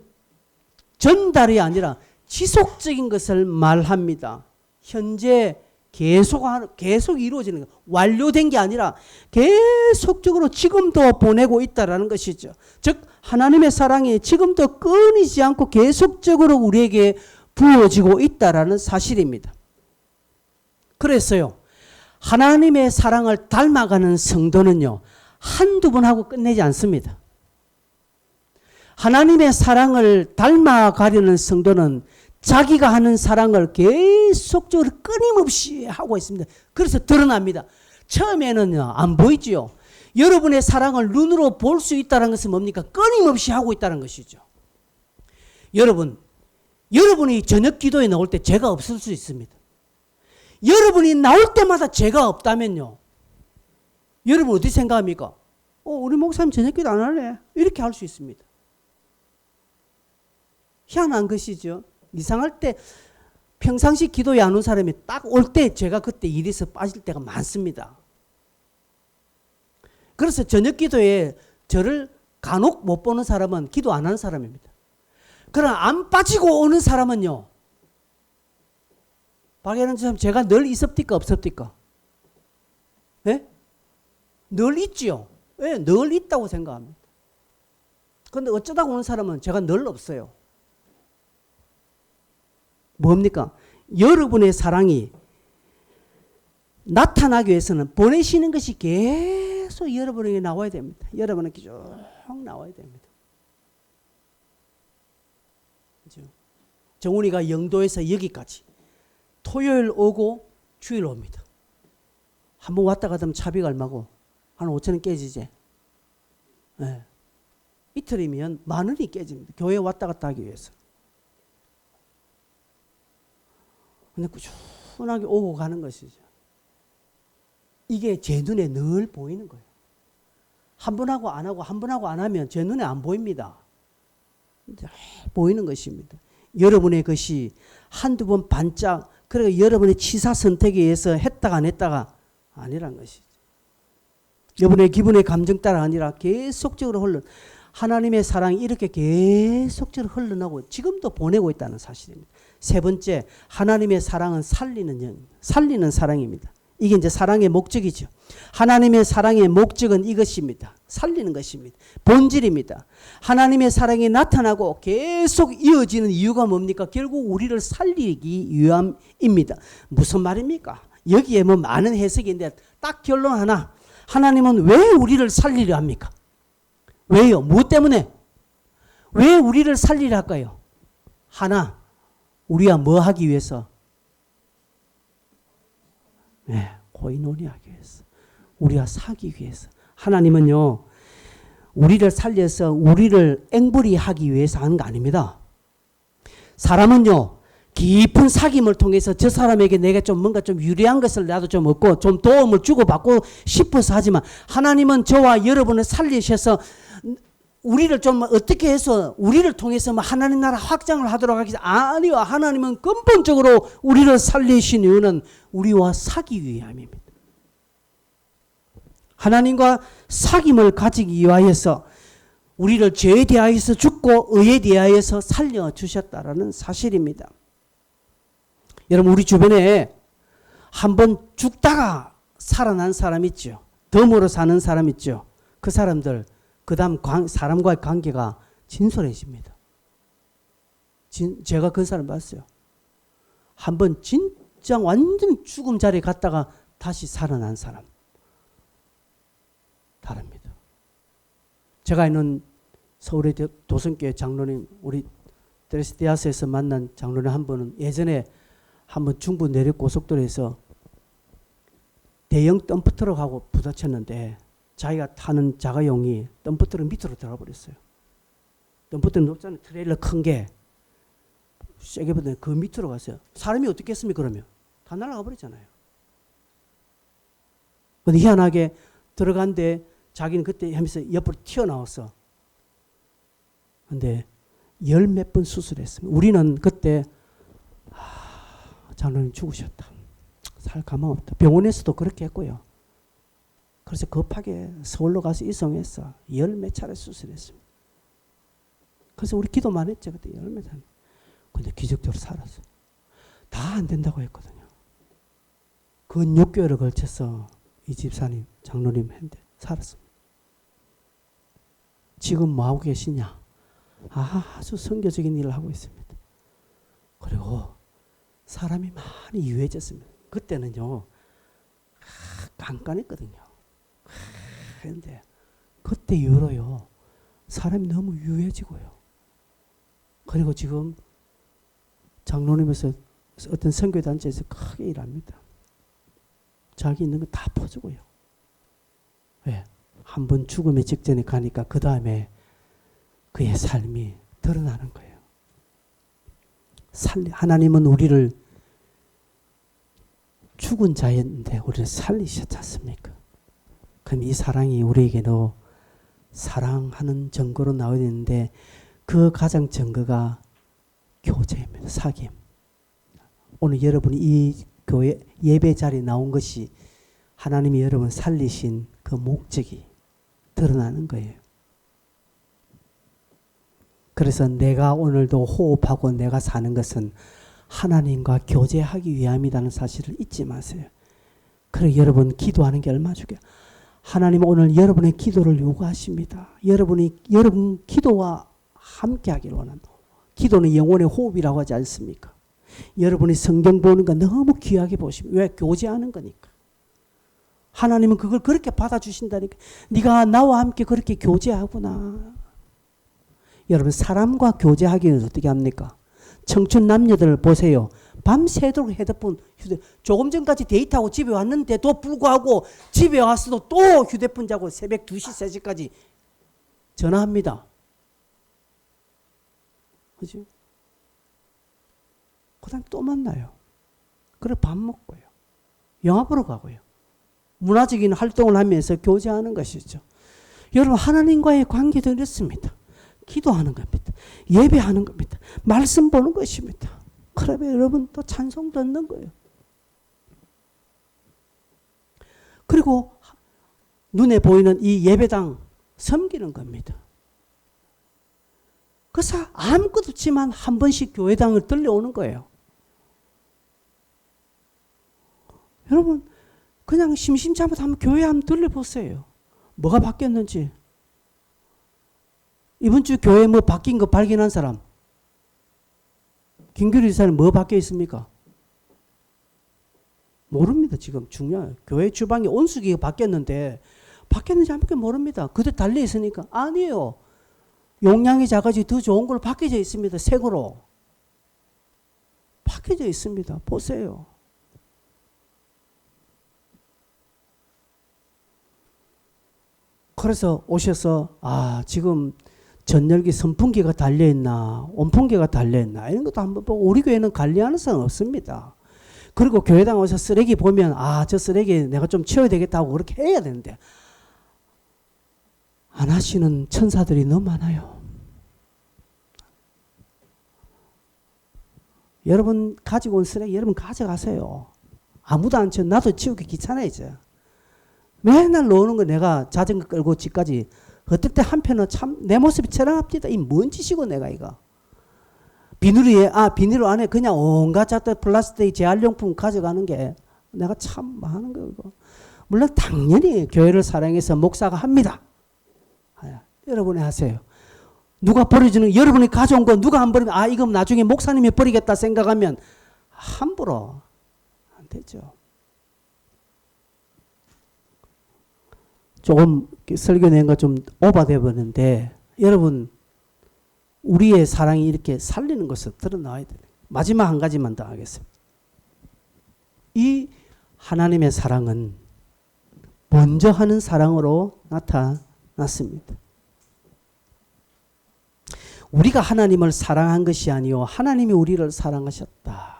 전달이 아니라 지속적인 것을 말합니다. 현재 계속 이루어지는 것. 완료된 게 아니라 계속적으로 지금도 보내고 있다라는 것이죠. 즉 하나님의 사랑이 지금도 끊이지 않고 계속적으로 우리에게 부어지고 있다라는 사실입니다. 그래서요, 하나님의 사랑을 닮아가는 성도는요, 한두 번 하고 끝내지 않습니다. 하나님의 사랑을 닮아가려는 성도는 자기가 하는 사랑을 계속적으로 끊임없이 하고 있습니다. 그래서 드러납니다. 처음에는요, 안 보이지요. 여러분의 사랑을 눈으로 볼 수 있다는 것은 뭡니까? 끊임없이 하고 있다는 것이죠. 여러분이 저녁 기도에 나올 때 죄가 없을 수 있습니다. 여러분이 나올 때마다 죄가 없다면요, 여러분 어떻게 생각합니까? 우리 목사님 저녁 기도 안 할래? 이렇게 할 수 있습니다. 희한한 것이죠. 이상할 때 평상시 기도에 안 온 사람이 딱 올 때 제가 그때 일에서 빠질 때가 많습니다. 그래서 저녁 기도에 저를 간혹 못 보는 사람은 기도 안 하는 사람입니다. 그러나 안 빠지고 오는 사람은요, 박예는 참 제가 늘 있습니까 없습니까? 예? 늘 있지요. 예, 늘 있다고 생각합니다. 그런데 어쩌다 오는 사람은 제가 늘 없어요. 뭡니까? 여러분의 사랑이 나타나기 위해서는 보내시는 것이 계속 여러분에게 나와야 됩니다. 여러분에게 쭉 나와야 됩니다. 그렇죠? 정훈이가 영도에서 여기까지 토요일 오고 주일 옵니다. 한번 왔다 가면 차비가 얼마고? 한 5,000원 깨지지. 네. 이틀이면 10,000원이 깨집니다. 교회 왔다 갔다 하기 위해서. 근데 꾸준하게 오고 가는 것이죠. 이게 제 눈에 늘 보이는 거예요. 한 번 하고 안 하고 한 번 하고 안 하면 제 눈에 안 보입니다. 보이는 것입니다. 여러분의 것이 한두 번 반짝, 그러니까 여러분의 치사 선택에 의해서 했다가 안 했다가 아니란 것이죠. 여러분의 기분의 감정 따라 아니라 계속적으로 하나님의 사랑이 이렇게 계속적으로 흘러나오고 지금도 보내고 있다는 사실입니다. 세 번째, 하나님의 사랑은 살리는 사랑입니다. 이게 이제 사랑의 목적이죠. 하나님의 사랑의 목적은 이것입니다. 살리는 것입니다. 본질입니다. 하나님의 사랑이 나타나고 계속 이어지는 이유가 뭡니까? 결국 우리를 살리기 위함입니다. 무슨 말입니까? 여기에 뭐 많은 해석이 있는데 딱 결론 하나. 하나님은 왜 우리를 살리려 합니까? 왜요? 무엇 때문에? 왜 우리를 살리려 할까요? 하나, 우리가 뭐 하기 위해서? 네, 고인혼이하기 위해서. 우리가 사기 위해서. 하나님은요, 우리를 살려서 우리를 앵벌이 하기 위해서 하는 거 아닙니다. 사람은요, 깊은 사귐을 통해서 저 사람에게 내가 좀 뭔가 좀 유리한 것을 나도 좀 얻고 좀 도움을 주고받고 싶어서 하지만 하나님은 저와 여러분을 살리셔서 우리를 좀 어떻게 해서 우리를 통해서 하나님 나라 확장을 하도록 하기 아니요. 하나님은 근본적으로 우리를 살리신 이유는 우리와 사기 위함입니다. 하나님과 사귐을 가지기 위하여서 우리를 죄에 대하여서 죽고 의에 대하여서 살려주셨다라는 사실입니다. 여러분 우리 주변에 한번 죽다가 살아난 사람 있죠. 덤으로 사는 사람 있죠. 그 사람들 그 다음 사람과의 관계가 진솔해집니다. 제가 그 사람 봤어요. 한번 진짜 완전 죽음 자리에 갔다가 다시 살아난 사람. 다릅니다. 제가 있는 서울의 도성교회 장로님, 우리 드레스디아스에서 만난 장로님 한 분은 예전에 한번 중부 내륙 고속도로에서 대형 덤프트럭하고 부딪혔는데 자기가 타는 자가용이 덤프트럭 밑으로 들어가 버렸어요. 덤프트럭 높잖아요. 트레일러 큰 게 세게 보더니 그 밑으로 갔어요. 사람이 어떻게 했습니까 그러면? 다 날아가 버렸잖아요. 근데 희한하게 들어간데 자기는 그때 하면서 옆으로 튀어나왔어. 근데 열 몇 번 수술했습니다. 우리는 그때 장로님 죽으셨다. 살 가망 없다. 병원에서도 그렇게 했고요. 그래서 급하게 서울로 가서 이송했어. 열 몇 차례 수술했습니다. 그래서 우리 기도만 했죠. 그때 열 몇 차례. 근데 기적적으로 살았어. 다 안 된다고 했거든요. 그 6개월을 걸쳐서 이 집사님, 장로님 했는데 살았습니다. 지금 뭐 하고 계시냐? 아주 선교적인 일을 하고 있습니다. 그리고 사람이 많이 유해졌습니다. 그때는요, 깐깐했거든요. 그런데 그때 이후로요, 사람이 너무 유해지고요. 그리고 지금 장로님에서 어떤 선교단체에서 크게 일합니다. 자기 있는 거 다 퍼주고요. 왜? 한번 죽음의 직전에 가니까 그 다음에 그의 삶이 드러나는 거예요. 하나님은 우리를 죽은 자였는데 우리를 살리셨지 않습니까? 그럼 이 사랑이 우리에게도 사랑하는 증거로 나와야 되는데 그 가장 증거가 교제입니다. 사귐. 오늘 여러분이 이 교회 예배 자리에 나온 것이 하나님이 여러분 살리신 그 목적이 드러나는 거예요. 그래서 내가 오늘도 호흡하고 내가 사는 것은 하나님과 교제하기 위함이라는 사실을 잊지 마세요. 그래 여러분 기도하는 게 얼마나 중요해요. 하나님 오늘 여러분의 기도를 요구하십니다. 여러분 기도와 함께하기를 원합니다. 기도는 영혼의 호흡이라고 하지 않습니까? 여러분이 성경 보는 거 너무 귀하게 보십니다. 왜? 교제하는 거니까. 하나님은 그걸 그렇게 받아주신다니까. 네가 나와 함께 그렇게 교제하구나. 여러분 사람과 교제하기는 어떻게 합니까? 청춘 남녀들 보세요. 밤새도록 휴대폰 조금 전까지 데이트하고 집에 왔는데도 불구하고 집에 와서도 또 휴대폰 자고 새벽 2시, 3시까지 전화합니다. 그죠? 그 다음에 또 만나요. 그래 밥 먹고요. 영화 보러 가고요. 문화적인 활동을 하면서 교제하는 것이죠. 여러분 하나님과의 관계도 이렇습니다. 기도하는 겁니다. 예배하는 겁니다. 말씀 보는 것입니다. 그러면 여러분 또 찬송 듣는 거예요. 그리고 눈에 보이는 이 예배당 섬기는 겁니다. 그래서 아무것도 없지만 한 번씩 교회당을 들려오는 거예요. 여러분 그냥 심심찮아도 한번 교회 한번 들려보세요. 뭐가 바뀌었는지. 이번 주 교회 뭐 바뀐 거 발견한 사람? 김규리 사람 뭐 바뀌어 있습니까? 모릅니다. 지금 중요해요. 교회 주방에 온수기가 바뀌었는데 바뀌었는지 아무것도 모릅니다. 그대로 달려 있으니까. 아니에요. 용량이 작아지 더 좋은 걸로 바뀌어져 있습니다. 색으로. 바뀌어져 있습니다. 보세요. 그래서 오셔서 지금 전열기 선풍기가 달려있나 온풍기가 달려있나 이런 것도 한번 보고 우리 교회는 관리하는 사람 없습니다. 그리고 교회당 와서 쓰레기 보면 저 쓰레기 내가 좀 치워야 되겠다고 그렇게 해야 되는데 안 하시는 천사들이 너무 많아요. 여러분 가지고 온 쓰레기 여러분 가져가세요. 아무도 안 치워. 나도 치우기 귀찮아 이제. 맨날 놓는 거 내가 자전거 끌고 집까지 어떨 때 한편은 참 내 모습이 처량합디다. 이 뭔 짓이고 내가 이거. 비닐로 안에 그냥 온갖 잡다 플라스틱 재활용품 가져가는 게 내가 참 많은 거 이거. 물론 당연히 교회를 사랑해서 목사가 합니다. 여러분이 하세요. 누가 버려주는 여러분이 가져온 거 누가 안 버리면 이거 나중에 목사님이 버리겠다 생각하면 함부로 안 되죠. 조금 설교 내용가 좀 오버돼 버는데 여러분 우리의 사랑이 이렇게 살리는 것을 드러나야 돼요. 마지막 한 가지만 더 하겠습니다. 이 하나님의 사랑은 먼저 하는 사랑으로 나타났습니다. 우리가 하나님을 사랑한 것이 아니요 하나님이 우리를 사랑하셨다.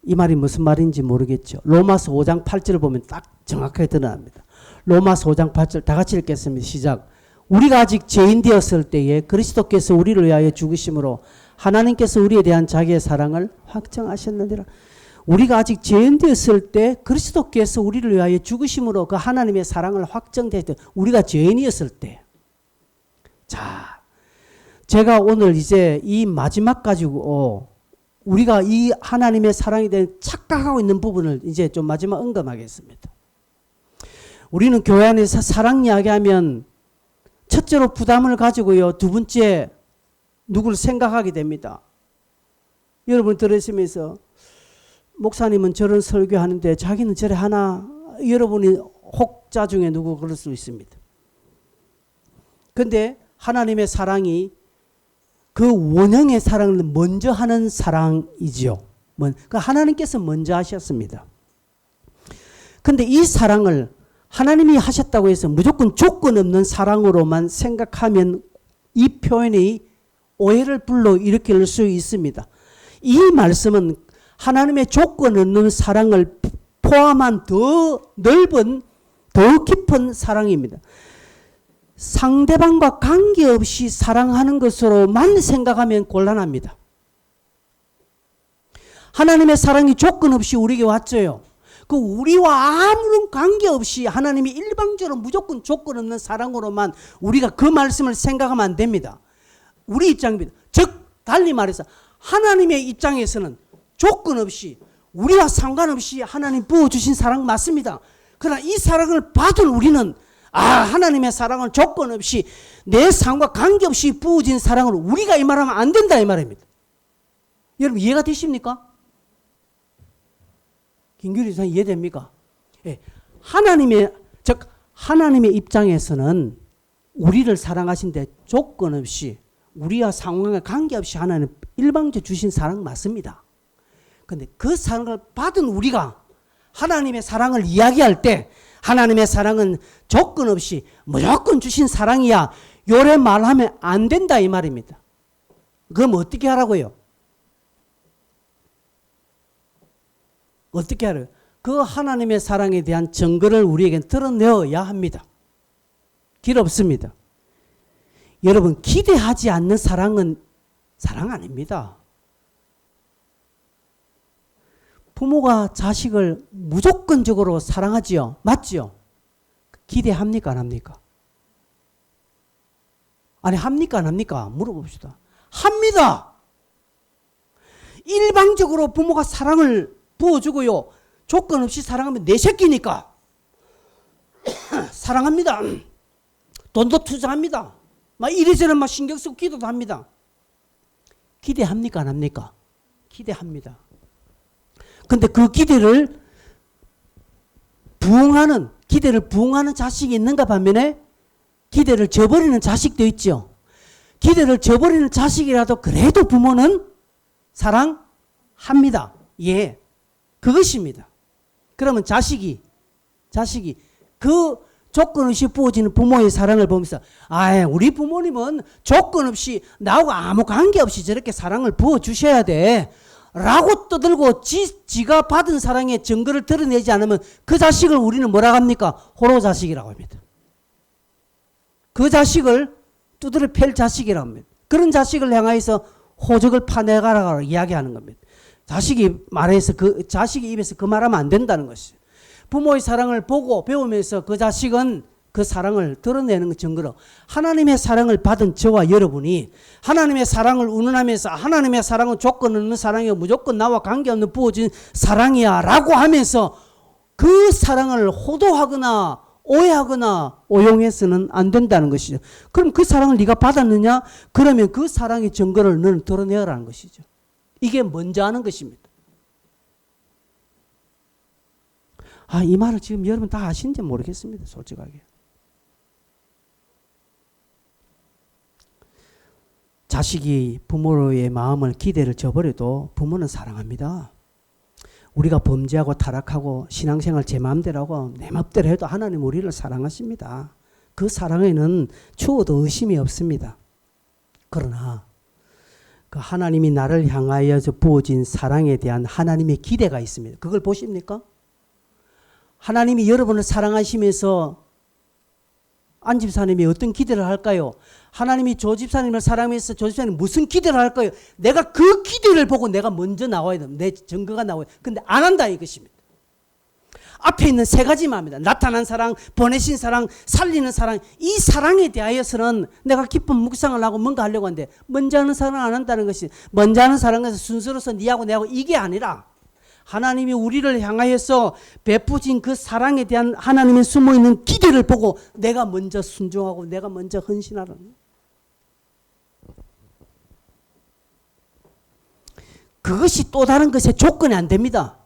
이 말이 무슨 말인지 모르겠죠. 로마서 5장 8절을 보면 딱 정확하게 드러납니다. 로마서 5장 8절 다 같이 읽겠습니다. 시작. 우리가 아직 죄인 되었을 때에 그리스도께서 우리를 위하여 죽으심으로 하나님께서 우리에 대한 자기의 사랑을 확정하셨느니라. 우리가 아직 죄인 되었을 때 그리스도께서 우리를 위하여 죽으심으로 그 하나님의 사랑을 확정되었을 때 우리가 죄인이었을 때. 자, 제가 오늘 이제 이 마지막 가지고 우리가 이 하나님의 사랑에 대해 착각하고 있는 부분을 이제 좀 마지막 언급하겠습니다. 우리는 교회 안에서 사랑 이야기하면 첫째로 부담을 가지고요. 두 번째 누구를 생각하게 됩니다. 여러분 들으시면서 목사님은 저런 설교하는데 자기는 저래 하나 여러분이 혹자 중에 누구 그럴 수 있습니다. 그런데 하나님의 사랑이 그 원형의 사랑을 먼저 하는 사랑이지요. 그 하나님께서 먼저 하셨습니다. 그런데 이 사랑을 하나님이 하셨다고 해서 무조건 조건 없는 사랑으로만 생각하면 이 표현이 오해를 불러일으킬 수 있습니다. 이 말씀은 하나님의 조건 없는 사랑을 포함한 더 넓은 더 깊은 사랑입니다. 상대방과 관계없이 사랑하는 것으로만 생각하면 곤란합니다. 하나님의 사랑이 조건 없이 우리에게 왔죠요. 그 우리와 아무런 관계없이 하나님이 일방적으로 무조건 조건 없는 사랑으로만 우리가 그 말씀을 생각하면 안 됩니다. 우리 입장입니다. 즉 달리 말해서 하나님의 입장에서는 조건 없이 우리와 상관없이 하나님 부어주신 사랑 맞습니다. 그러나 이 사랑을 받은 우리는 하나님의 사랑은 조건 없이 내 삶과 관계없이 부어진 사랑을 우리가 이 말하면 안 된다 이 말입니다. 여러분 이해가 되십니까? 김규리 선생 이해됩니까? 예, 하나님의 입장에서는 우리를 사랑하신데 조건 없이 우리와 상황과 관계없이 하나님 일방적으로 주신 사랑 맞습니다. 그런데 그 사랑을 받은 우리가 하나님의 사랑을 이야기할 때 하나님의 사랑은 조건 없이 무조건 주신 사랑이야. 요래 말하면 안 된다 이 말입니다. 그럼 어떻게 하라고요? 어떻게 하라고요? 그 하나님의 사랑에 대한 증거를 우리에게 드러내어야 합니다. 길 없습니다. 여러분 기대하지 않는 사랑은 사랑 아닙니다. 부모가 자식을 무조건적으로 사랑하지요. 맞지요? 기대합니까? 안 합니까? 아니 합니까? 안 합니까? 물어봅시다. 합니다. 일방적으로 부모가 사랑을 부어주고요. 조건 없이 사랑하면 내 새끼니까 사랑합니다. 돈도 투자합니다. 막 이래저래 막 신경 쓰고 기도도 합니다. 기대합니까? 안 합니까? 기대합니다. 근데 그 기대를 부응하는 자식이 있는가 반면에 기대를 저버리는 자식도 있죠. 기대를 저버리는 자식이라도 그래도 부모는 사랑합니다. 예, 그것입니다. 그러면 자식이 그 조건 없이 부어지는 부모의 사랑을 보면서 우리 부모님은 조건 없이 나하고 아무 관계없이 저렇게 사랑을 부어주셔야 돼 라고 떠들고 지가 받은 사랑의 증거를 드러내지 않으면 그 자식을 우리는 뭐라고 합니까? 호로 자식이라고 합니다. 그 자식을 두드려 팰 자식이라고 합니다. 그런 자식을 향하여서 호적을 파내가라고 이야기하는 겁니다. 자식이 말해서 자식이 입에서 그 말하면 안 된다는 것이죠. 부모의 사랑을 보고 배우면서 그 자식은 그 사랑을 드러내는 증거로 하나님의 사랑을 받은 저와 여러분이 하나님의 사랑을 운운하면서 하나님의 사랑은 조건 없는 사랑이야, 무조건 나와 관계없는 부어진 사랑이야 라고 하면서 그 사랑을 호도하거나 오해하거나 오용해서는 안 된다는 것이죠. 그럼 그 사랑을 네가 받았느냐? 그러면 그 사랑의 증거를 너는 드러내라는 것이죠. 이게 먼저 하는 것입니다. 이 말을 지금 여러분 다 아시는지 모르겠습니다. 솔직하게. 자식이 부모의 마음을 기대를 저버려도 부모는 사랑합니다. 우리가 범죄하고 타락하고 신앙생활 제 마음대로 하고 내 맘대로 해도 하나님 우리를 사랑하십니다. 그 사랑에는 추워도 의심이 없습니다. 그러나 그 하나님이 나를 향하여 부어진 사랑에 대한 하나님의 기대가 있습니다. 그걸 보십니까? 하나님이 여러분을 사랑하시면서 안 집사님이 어떤 기대를 할까요? 하나님이 조 집사님을 사랑해서 조 집사님 무슨 기대를 할까요? 내가 그 기대를 보고 내가 먼저 나와야 됩니다. 내 증거가 나와야 됩니다. 근데 안 한다 이것입니다. 앞에 있는 세 가지만 합니다. 나타난 사랑, 보내신 사랑, 살리는 사랑. 이 사랑에 대하여서는 내가 깊은 묵상을 하고 뭔가 하려고 하는데 먼저 하는 사랑을 안 한다는 것이 먼저 하는 사랑에서 순서로서 니하고 내하고 이게 아니라 하나님이 우리를 향하여서 베푸신 그 사랑에 대한 하나님의 숨어있는 기대를 보고 내가 먼저 순종하고 내가 먼저 헌신하라는. 그것이 또 다른 것의 조건이 안 됩니다.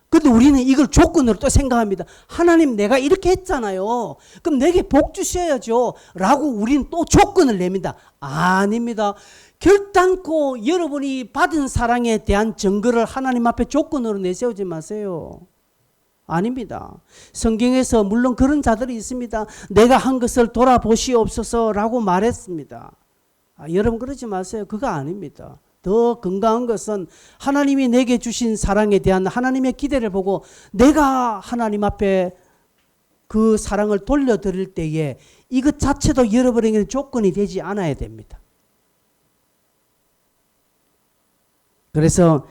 그런데 우리는 이걸 조건으로 또 생각합니다. 하나님 내가 이렇게 했잖아요. 그럼 내게 복 주셔야죠. 라고 우리는 또 조건을 냅니다. 아닙니다. 결단코 여러분이 받은 사랑에 대한 증거를 하나님 앞에 조건으로 내세우지 마세요. 아닙니다. 성경에서 물론 그런 자들이 있습니다. 내가 한 것을 돌아보시옵소서라고 말했습니다. 여러분 그러지 마세요. 그거 아닙니다. 더 건강한 것은 하나님이 내게 주신 사랑에 대한 하나님의 기대를 보고 내가 하나님 앞에 그 사랑을 돌려드릴 때에 이것 자체도 여러분에게는 조건이 되지 않아야 됩니다. 그래서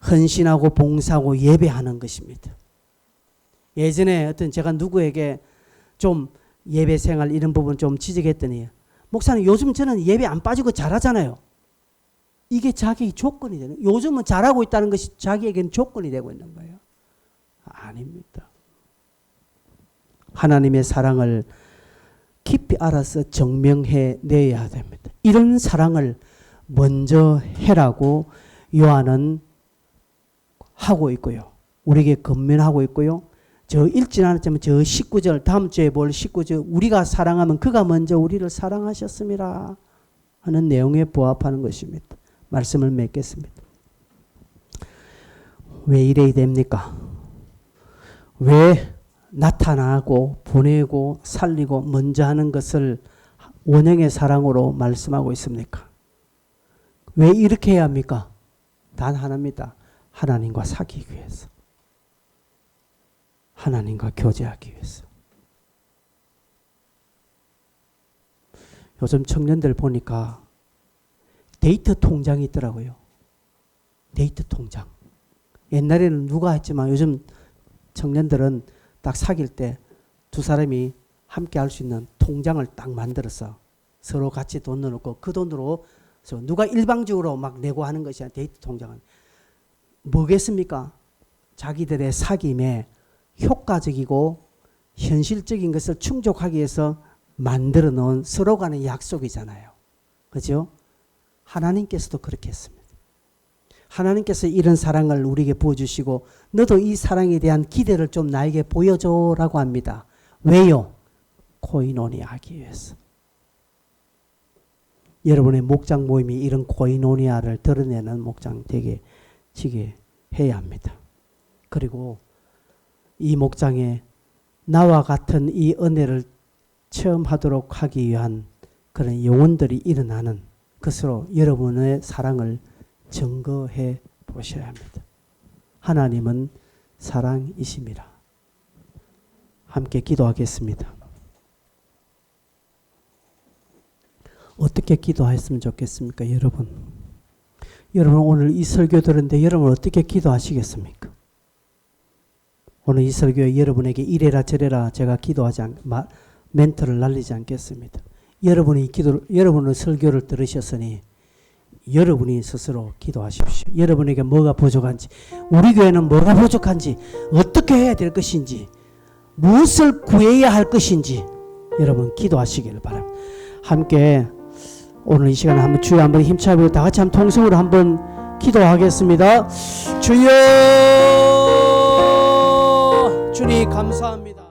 헌신하고 봉사하고 예배하는 것입니다. 예전에 어떤 제가 누구에게 좀 예배 생활 이런 부분 좀 지적했더니 목사님 요즘 저는 예배 안 빠지고 잘하잖아요. 이게 자기의 조건이 되는, 요즘은 잘하고 있다는 것이 자기에게는 조건이 되고 있는 거예요. 아닙니다. 하나님의 사랑을 깊이 알아서 증명해 내야 됩니다. 이런 사랑을 먼저 해라고 요한은 하고 있고요. 우리에게 권면하고 있고요. 저 읽지는 않았지만 저 19절, 다음 주에 볼 19절, 우리가 사랑하면 그가 먼저 우리를 사랑하셨습니다 하는 내용에 부합하는 것입니다. 말씀을 맺겠습니다. 왜 이래야 됩니까? 왜 나타나고 보내고 살리고 먼저 하는 것을 원형의 사랑으로 말씀하고 있습니까? 왜 이렇게 해야 합니까? 단 하나입니다. 하나님과 사귀기 위해서. 하나님과 교제하기 위해서. 요즘 청년들 보니까 데이트 통장이 있더라고요. 데이트 통장. 옛날에는 누가 했지만 요즘 청년들은 딱 사귈 때 두 사람이 함께 할 수 있는 통장을 딱 만들어서 서로 같이 돈 넣어놓고 그 돈으로 누가 일방적으로 막 내고 하는 것이 아니라 데이트 통장은 뭐겠습니까? 자기들의 사귐에 효과적이고 현실적인 것을 충족하기 위해서 만들어 놓은 서로 간의 약속이잖아요. 그렇죠? 하나님께서도 그렇게 했습니다. 하나님께서 이런 사랑을 우리에게 부어주시고 너도 이 사랑에 대한 기대를 좀 나에게 보여줘라고 합니다. 왜요? 코이노니아하기 위해서. 여러분의 목장 모임이 이런 코이노니아를 드러내는 목장 되게 지게 해야 합니다. 그리고 이 목장에 나와 같은 이 은혜를 체험하도록 하기 위한 그런 영혼들이 일어나는 것으로 여러분의 사랑을 증거해 보셔야 합니다. 하나님은 사랑이십니다. 함께 기도하겠습니다. 어떻게 기도했으면 좋겠습니까, 여러분? 여러분 오늘 이 설교 들었는데 여러분 어떻게 기도하시겠습니까? 오늘 이 설교에 여러분에게 이래라 저래라 제가 기도하지 멘트를 날리지 않겠습니다. 여러분의 설교를 들으셨으니 여러분이 스스로 기도하십시오. 여러분에게 뭐가 부족한지, 우리 교회는 뭐가 부족한지, 어떻게 해야 될 것인지, 무엇을 구해야 할 것인지 여러분 기도하시기를 바랍니다. 함께 오늘 이 시간에 한번 주여 한번 힘차고 다 같이 한번 통성으로 한번 기도하겠습니다. 주여, 주님 감사합니다.